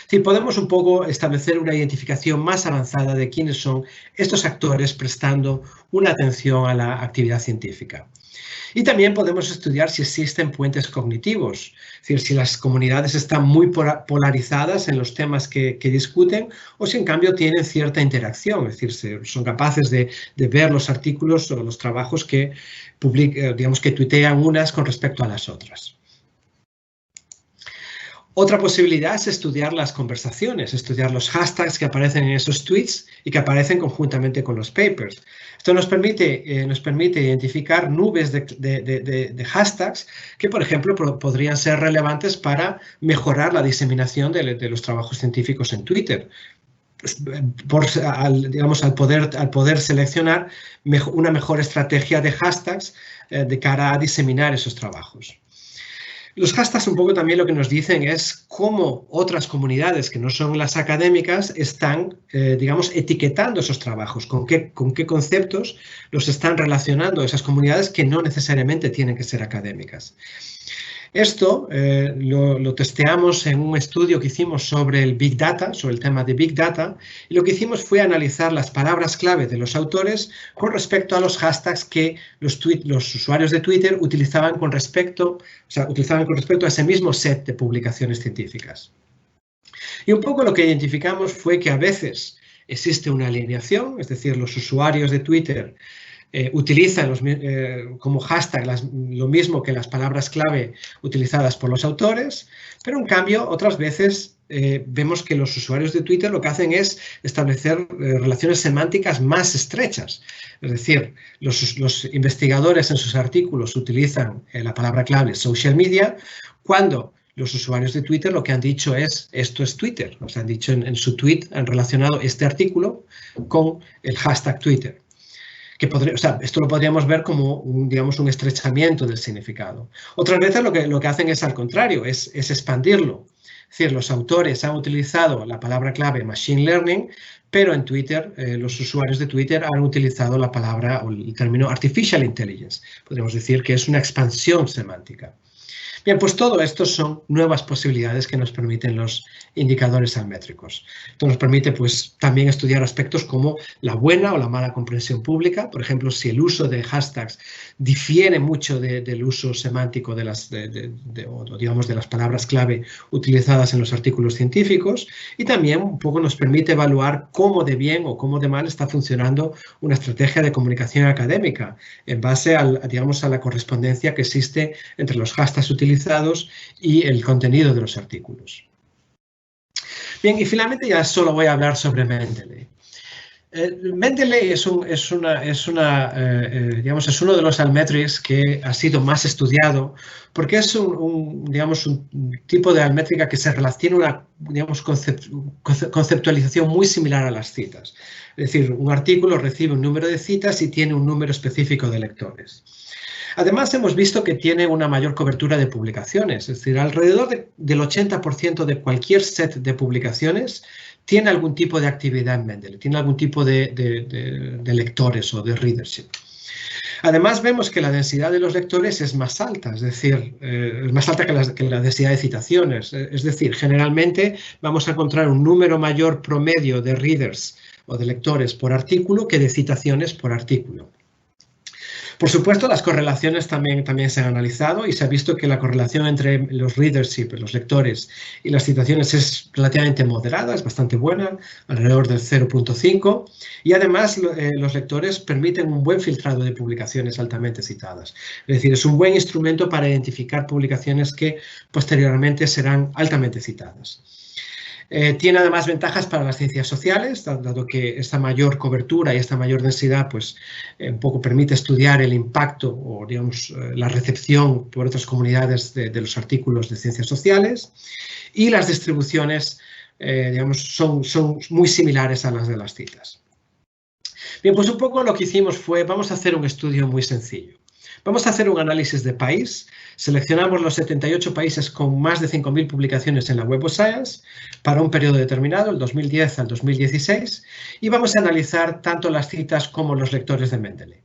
Sí, podemos un poco establecer una identificación más avanzada de quiénes son estos actores prestando una atención a la actividad científica. Y también podemos estudiar si existen puentes cognitivos, es decir, si las comunidades están muy polarizadas en los temas que discuten o si en cambio tienen cierta interacción, es decir, si son capaces de ver los artículos o los trabajos que tuitean unas con respecto a las otras. Otra posibilidad es estudiar las conversaciones, estudiar los hashtags que aparecen en esos tweets y que aparecen conjuntamente con los papers. Esto nos permite identificar nubes de hashtags que, por ejemplo, podrían ser relevantes para mejorar la diseminación de los trabajos científicos en Twitter. Al poder seleccionar una mejor estrategia de hashtags de cara a diseminar esos trabajos. Los hashtags un poco también lo que nos dicen es cómo otras comunidades que no son las académicas están, etiquetando esos trabajos, con qué conceptos los están relacionando esas comunidades que no necesariamente tienen que ser académicas. Esto lo testeamos en un estudio que hicimos sobre el Big Data, sobre el tema de Big Data, y lo que hicimos fue analizar las palabras clave de los autores con respecto a los hashtags que los usuarios de Twitter utilizaban con respecto a ese mismo set de publicaciones científicas. Y un poco lo que identificamos fue que a veces existe una alineación, es decir, los usuarios de Twitter utilizan como hashtag lo mismo que las palabras clave utilizadas por los autores, pero en cambio otras veces vemos que los usuarios de Twitter lo que hacen es establecer relaciones semánticas más estrechas. Es decir, los investigadores en sus artículos utilizan la palabra clave social media cuando los usuarios de Twitter lo que han dicho es esto es Twitter. O sea, han dicho en su tweet, han relacionado este artículo con el hashtag Twitter. Esto lo podríamos ver como un estrechamiento del significado. Otras veces lo que hacen es al contrario, es expandirlo. Es decir, los autores han utilizado la palabra clave machine learning, pero en Twitter, los usuarios de Twitter han utilizado la palabra o el término artificial intelligence. Podríamos decir que es una expansión semántica. Bien, pues todo esto son nuevas posibilidades que nos permiten los indicadores almétricos. Esto nos permite pues, también estudiar aspectos como la buena o la mala comprensión pública. Por ejemplo, si el uso de hashtags difiere mucho del uso semántico de las palabras clave utilizadas en los artículos científicos. Y también un poco nos permite evaluar cómo de bien o cómo de mal está funcionando una estrategia de comunicación académica en base a la correspondencia que existe entre los hashtags utilizados y el contenido de los artículos. Bien, y finalmente ya solo voy a hablar sobre Mendeley. Mendeley es uno de los almetrics que ha sido más estudiado porque es un tipo de almétrica que se relaciona una conceptualización muy similar a las citas. Es decir, un artículo recibe un número de citas y tiene un número específico de lectores. Además, hemos visto que tiene una mayor cobertura de publicaciones, es decir, alrededor del 80% de cualquier set de publicaciones tiene algún tipo de actividad en Mendeley, tiene algún tipo de lectores o de readership. Además, vemos que la densidad de los lectores es más alta, es decir, es más alta que la densidad de citaciones. Es decir, generalmente vamos a encontrar un número mayor promedio de readers o de lectores por artículo que de citaciones por artículo. Por supuesto, las correlaciones también se han analizado y se ha visto que la correlación entre los readership, los lectores, y las citaciones es relativamente moderada, es bastante buena, alrededor del 0.5, y además los lectores permiten un buen filtrado de publicaciones altamente citadas. Es decir, es un buen instrumento para identificar publicaciones que posteriormente serán altamente citadas. Tiene además ventajas para las ciencias sociales, dado que esta mayor cobertura y esta mayor densidad pues, un poco permite estudiar el impacto o digamos, la recepción por otras comunidades de los artículos de ciencias sociales, y las distribuciones digamos, son muy similares a las de las citas. Bien, pues un poco lo que hicimos fue, vamos a hacer un estudio muy sencillo. Vamos a hacer un análisis de país, seleccionamos los 78 países con más de 5.000 publicaciones en la Web of Science para un periodo determinado, el 2010 al 2016, y vamos a analizar tanto las citas como los lectores de Mendeley.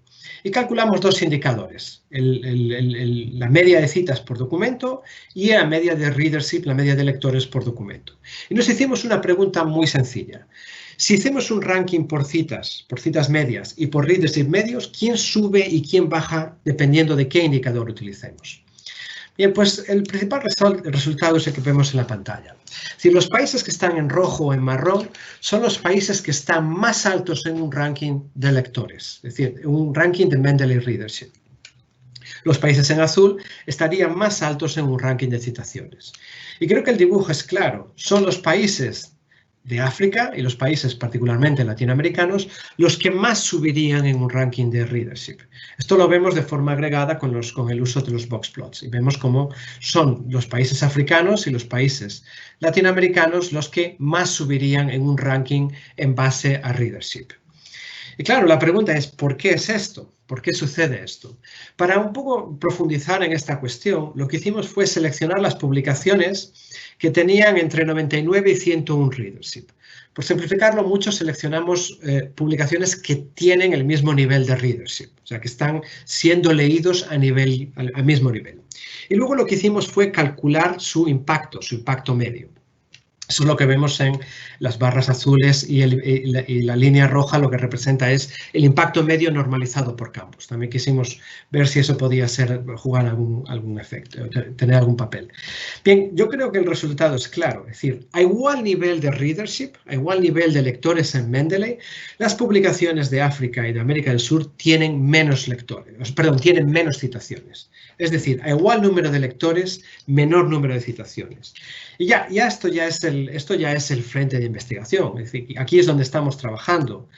Y calculamos dos indicadores, la media de citas por documento y la media de readership, la media de lectores por documento. Y nos hicimos una pregunta muy sencilla. Si hacemos un ranking por citas medias y por readership medios, ¿quién sube y quién baja dependiendo de qué indicador utilicemos? Bien, pues el principal resultado es el que vemos en la pantalla. Si los países que están en rojo o en marrón son los países que están más altos en un ranking de lectores, es decir, un ranking de Mendeley Readership. Los países en azul estarían más altos en un ranking de citaciones. Y creo que el dibujo es claro, son los países de África y los países particularmente latinoamericanos los que más subirían en un ranking de readership. Esto lo vemos de forma agregada con el uso de los box plots y vemos cómo son los países africanos y los países latinoamericanos los que más subirían en un ranking en base a readership. Y claro, la pregunta es, ¿por qué es esto? ¿Por qué sucede esto? Para un poco profundizar en esta cuestión, lo que hicimos fue seleccionar las publicaciones que tenían entre 99 y 101 readership. Por simplificarlo mucho, seleccionamos publicaciones que tienen el mismo nivel de readership, o sea, que están siendo leídos al mismo nivel. Y luego lo que hicimos fue calcular su impacto medio. Eso es lo que vemos en las barras azules y la línea roja lo que representa es el impacto medio normalizado por campos. También quisimos ver si eso podía jugar algún efecto, tener algún papel. Bien, yo creo que el resultado es claro. Es decir, a igual nivel de readership, a igual nivel de lectores en Mendeley, las publicaciones de África y de América del Sur tienen menos tienen menos citaciones. Es decir, a igual número de lectores, menor número de citaciones. Y esto ya es el frente de investigación, es decir, aquí es donde estamos trabajando.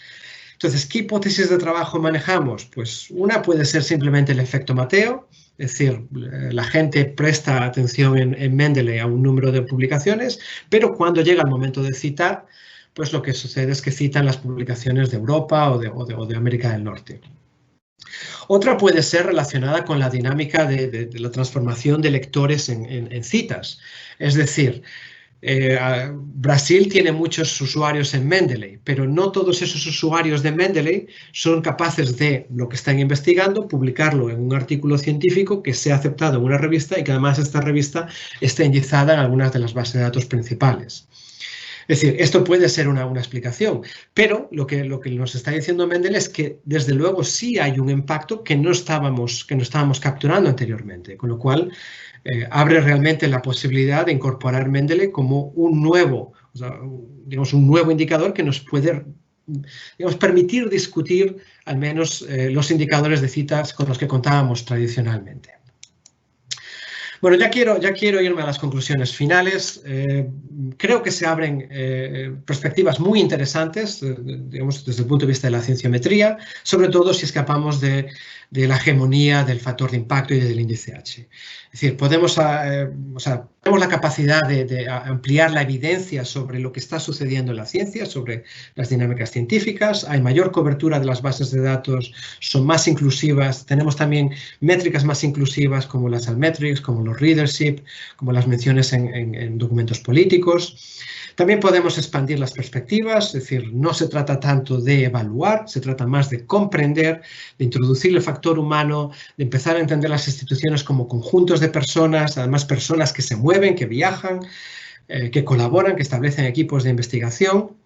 Entonces, ¿qué hipótesis de trabajo manejamos? Pues una puede ser simplemente el efecto Mateo, es decir, la gente presta atención en Mendeley a un número de publicaciones, pero cuando llega el momento de citar, pues lo que sucede es que citan las publicaciones de Europa o de América del Norte. Otra puede ser relacionada con la dinámica de la transformación de lectores en citas. Es decir, Brasil tiene muchos usuarios en Mendeley, pero no todos esos usuarios de Mendeley son capaces de, lo que están investigando, publicarlo en un artículo científico que sea aceptado en una revista y que además esta revista esté indexada en algunas de las bases de datos principales. Es decir, esto puede ser una explicación, pero lo que nos está diciendo Mendeley es que desde luego sí hay un impacto que no estábamos capturando anteriormente, con lo cual abre realmente la posibilidad de incorporar Mendeley como un nuevo indicador que nos puede permitir discutir al menos los indicadores de citas con los que contábamos tradicionalmente. Bueno, ya quiero irme a las conclusiones finales. Creo que se abren perspectivas muy interesantes, digamos, desde el punto de vista de la cienciometría, sobre todo si escapamos de la hegemonía del factor de impacto y del índice H. Es decir, tenemos la capacidad de ampliar la evidencia sobre lo que está sucediendo en la ciencia, sobre las dinámicas científicas, hay mayor cobertura de las bases de datos, son más inclusivas, tenemos también métricas más inclusivas como las Altmetrics, como los readership, como las menciones en documentos políticos. También podemos expandir las perspectivas, es decir, no se trata tanto de evaluar, se trata más de comprender, de introducir el factor humano, de empezar a entender las instituciones como conjuntos de personas, además personas que se mueven, que viajan, que colaboran, que establecen equipos de investigación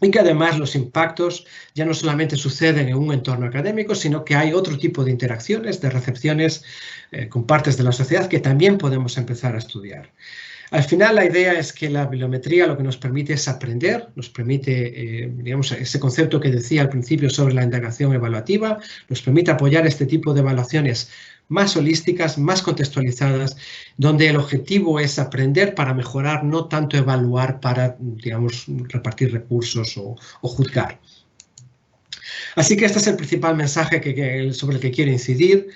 y que además los impactos ya no solamente suceden en un entorno académico, sino que hay otro tipo de interacciones, de recepciones con partes de la sociedad que también podemos empezar a estudiar. Al final, la idea es que la bibliometría lo que nos permite es aprender, nos permite, digamos, ese concepto que decía al principio sobre la indagación evaluativa, nos permite apoyar este tipo de evaluaciones más holísticas, más contextualizadas, donde el objetivo es aprender para mejorar, no tanto evaluar para, digamos, repartir recursos o juzgar. Así que este es el principal mensaje sobre el que quiero incidir.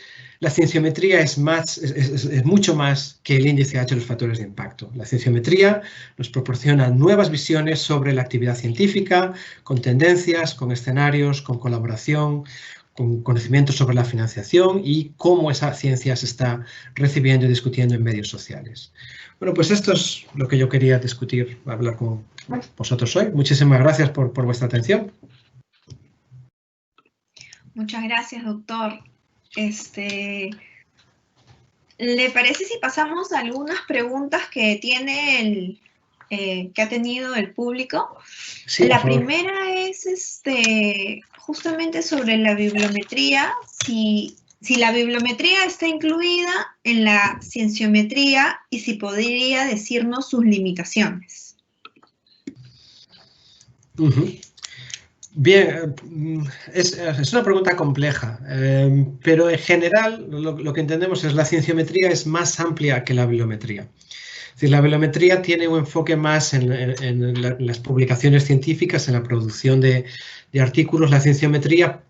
La cienciometría es mucho más que el índice H de los factores de impacto. La cienciometría nos proporciona nuevas visiones sobre la actividad científica, con tendencias, con escenarios, con colaboración, con conocimiento sobre la financiación y cómo esa ciencia se está recibiendo y discutiendo en medios sociales. Bueno, pues esto es lo que yo quería discutir, hablar con vosotros hoy. Muchísimas gracias por vuestra atención. Muchas gracias, doctor. ¿Le parece si pasamos a algunas preguntas que tiene que ha tenido el público? Sí, la primera es justamente sobre la bibliometría. Si la bibliometría está incluida en la cienciometría y si podría decirnos sus limitaciones. Bien, es una pregunta compleja, pero en general lo que entendemos es que la cienciometría es más amplia que la bibliometría. Es decir, la bibliometría tiene un enfoque más en las publicaciones científicas, en la producción de artículos. La cienciometría,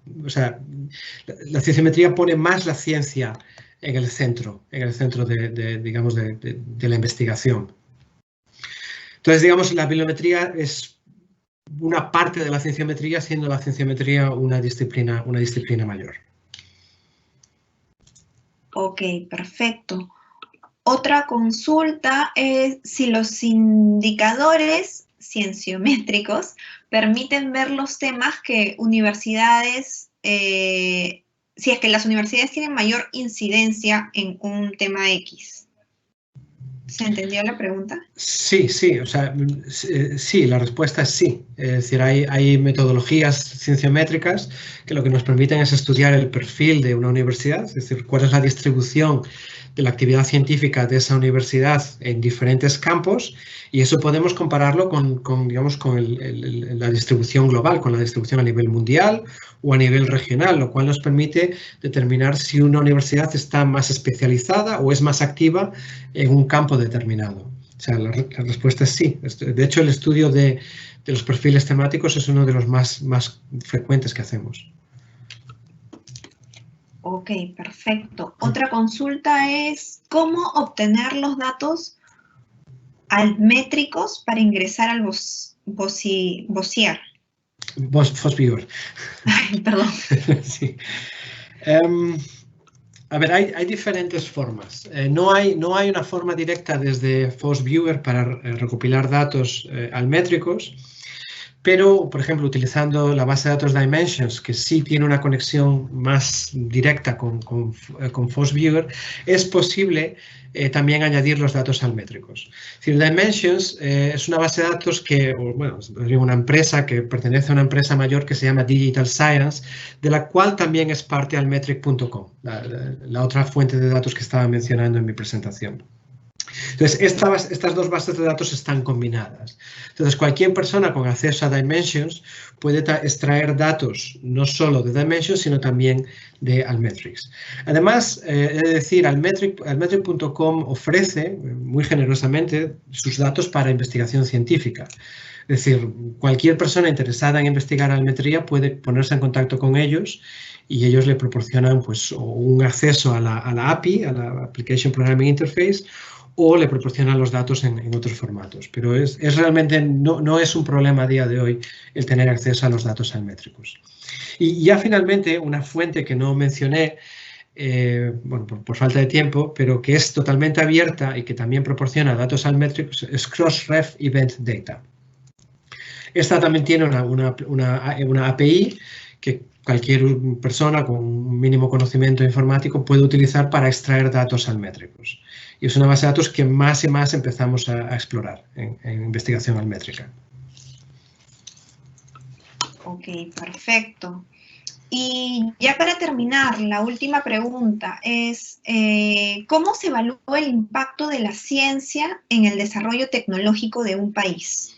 la cienciometría pone más la ciencia en el centro digamos, de la investigación. Entonces, digamos, la bibliometría es una parte de la cienciometría, siendo la cienciometría una disciplina mayor. Ok, perfecto. Otra consulta es si los indicadores cienciométricos permiten ver los temas que universidades, si es que las universidades tienen mayor incidencia en un tema X. ¿Se entendió la pregunta? Sí, sí, sí, la respuesta es sí. Es decir, hay metodologías cienciométricas que lo que nos permiten es estudiar el perfil de una universidad, es decir, cuál es la distribución de la actividad científica de esa universidad en diferentes campos, y eso podemos compararlo con la distribución global, con la distribución a nivel mundial o a nivel regional, lo cual nos permite determinar si una universidad está más especializada o es más activa en un campo determinado. O sea, la respuesta es sí. De hecho, el estudio de los perfiles temáticos es uno de los más frecuentes que hacemos. Ok, perfecto. Otra consulta es, ¿cómo obtener los datos altmétricos para ingresar al FOSBviewer? Ay, perdón. Sí. A ver, hay diferentes formas. No hay una forma directa desde FOSBviewer para recopilar datos altmétricos, pero, por ejemplo, utilizando la base de datos Dimensions, que sí tiene una conexión más directa con FOSBviewer, es posible también añadir los datos altmétricos. Es decir, Dimensions es una base de datos es una empresa que pertenece a una empresa mayor que se llama Digital Science, de la cual también es parte altmetric.com, la otra fuente de datos que estaba mencionando en mi presentación. Entonces, estas dos bases de datos están combinadas. Entonces, cualquier persona con acceso a Dimensions puede extraer datos no solo de Dimensions, sino también de Altmetrics. Además, he de decir, altmetric.com ofrece muy generosamente sus datos para investigación científica. Es decir, cualquier persona interesada en investigar altmetría puede ponerse en contacto con ellos y ellos le proporcionan pues, un acceso a la API, a la Application Programming Interface, o le proporcionan los datos en otros formatos. Pero es realmente no es un problema a día de hoy el tener acceso a los datos altmétricos. Y ya finalmente, una fuente que no mencioné, por falta de tiempo, pero que es totalmente abierta y que también proporciona datos altmétricos, es Crossref Event Data. Esta también tiene una API que cualquier persona con un mínimo conocimiento informático puede utilizar para extraer datos almétricos. Y es una base de datos que más y más empezamos a explorar en investigación almétrica. Ok, perfecto. Y ya para terminar, la última pregunta es, ¿cómo se evalúa el impacto de la ciencia en el desarrollo tecnológico de un país?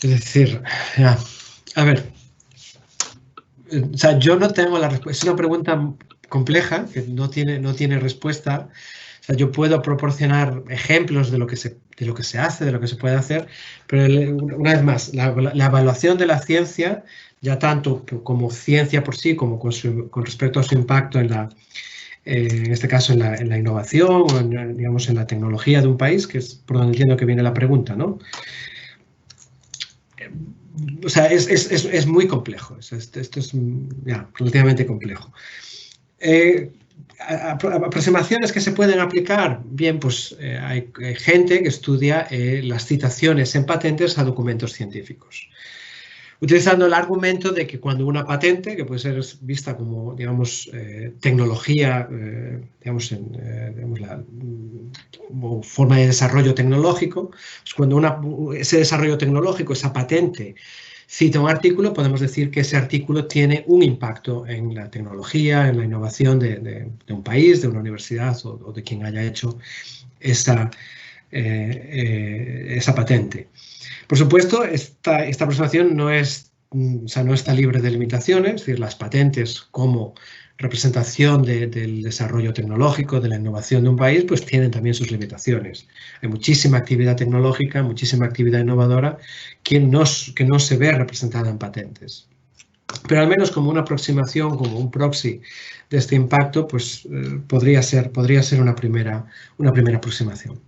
Es decir, a ver, o sea, yo no tengo la respuesta. Es una pregunta compleja que no tiene respuesta. O sea, yo puedo proporcionar ejemplos de lo que se hace, de lo que se puede hacer, pero una vez más, la evaluación de la ciencia, ya tanto como ciencia por sí, como con respecto a su impacto en este caso en la innovación o digamos, en la tecnología de un país, que es por donde entiendo que viene la pregunta, ¿no? O sea, es muy complejo. Esto es ya, relativamente complejo. Aproximaciones que se pueden aplicar. Bien, pues hay gente que estudia las citaciones en patentes a documentos científicos, utilizando el argumento de que cuando una patente, que puede ser vista como, digamos, tecnología, digamos, como forma de desarrollo tecnológico, pues cuando ese desarrollo tecnológico, esa patente, cita un artículo, podemos decir que ese artículo tiene un impacto en la tecnología, en la innovación de un país, de una universidad o de quien haya hecho esa patente. Por supuesto, esta aproximación no está libre de limitaciones, es decir, las patentes como representación del desarrollo tecnológico, de la innovación de un país, pues tienen también sus limitaciones. Hay muchísima actividad tecnológica, muchísima actividad innovadora que no se ve representada en patentes. Pero al menos como una aproximación, como un proxy de este impacto, pues podría ser una primera aproximación.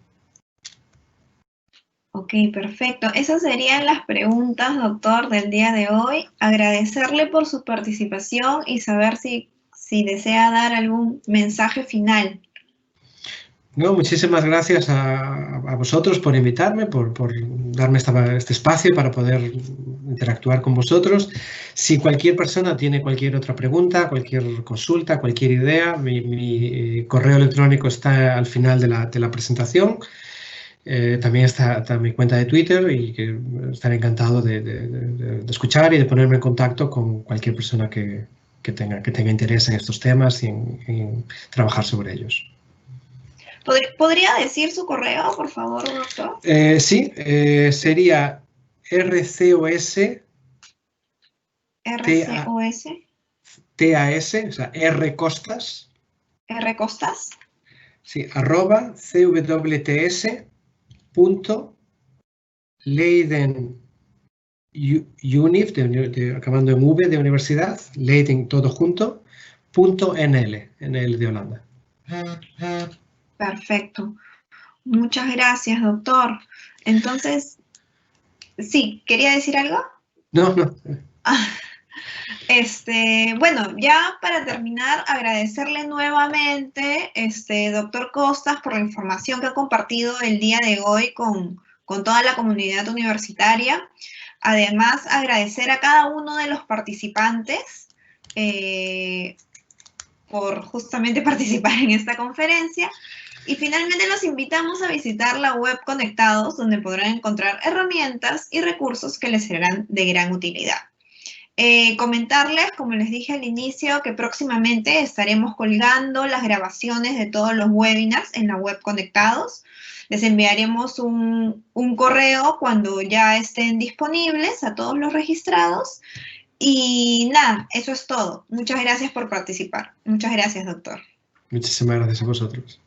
Ok, perfecto. Esas serían las preguntas, doctor, del día de hoy. Agradecerle por su participación y saber si desea dar algún mensaje final. No, muchísimas gracias a vosotros por invitarme, por darme este espacio para poder interactuar con vosotros. Si cualquier persona tiene cualquier otra pregunta, cualquier consulta, cualquier idea, mi correo electrónico está al final de la presentación. También está mi cuenta de Twitter y que estaré encantado de escuchar y de ponerme en contacto con cualquier persona que tenga interés en estos temas y en trabajar sobre ellos. ¿Podría decir su correo, por favor, doctor? Sí, sería RCOS. RCOS. TAS, o sea, rcostas. Rcostas. Sí, @ cwts.leidenuniv, acabando en V de universidad, Leiden todo junto, .nl, NL de Holanda. Perfecto. Muchas gracias, doctor. Entonces, sí, ¿quería decir algo? No. Bueno, ya para terminar, agradecerle nuevamente, doctor Costas, por la información que ha compartido el día de hoy con toda la comunidad universitaria. Además, agradecer a cada uno de los participantes por justamente participar en esta conferencia. Y finalmente los invitamos a visitar la web Conectados, donde podrán encontrar herramientas y recursos que les serán de gran utilidad. Comentarles, como les dije al inicio, que próximamente estaremos colgando las grabaciones de todos los webinars en la web Conectados. Les enviaremos un correo cuando ya estén disponibles a todos los registrados. Y nada, eso es todo. Muchas gracias por participar. Muchas gracias, doctor. Muchísimas gracias a vosotros.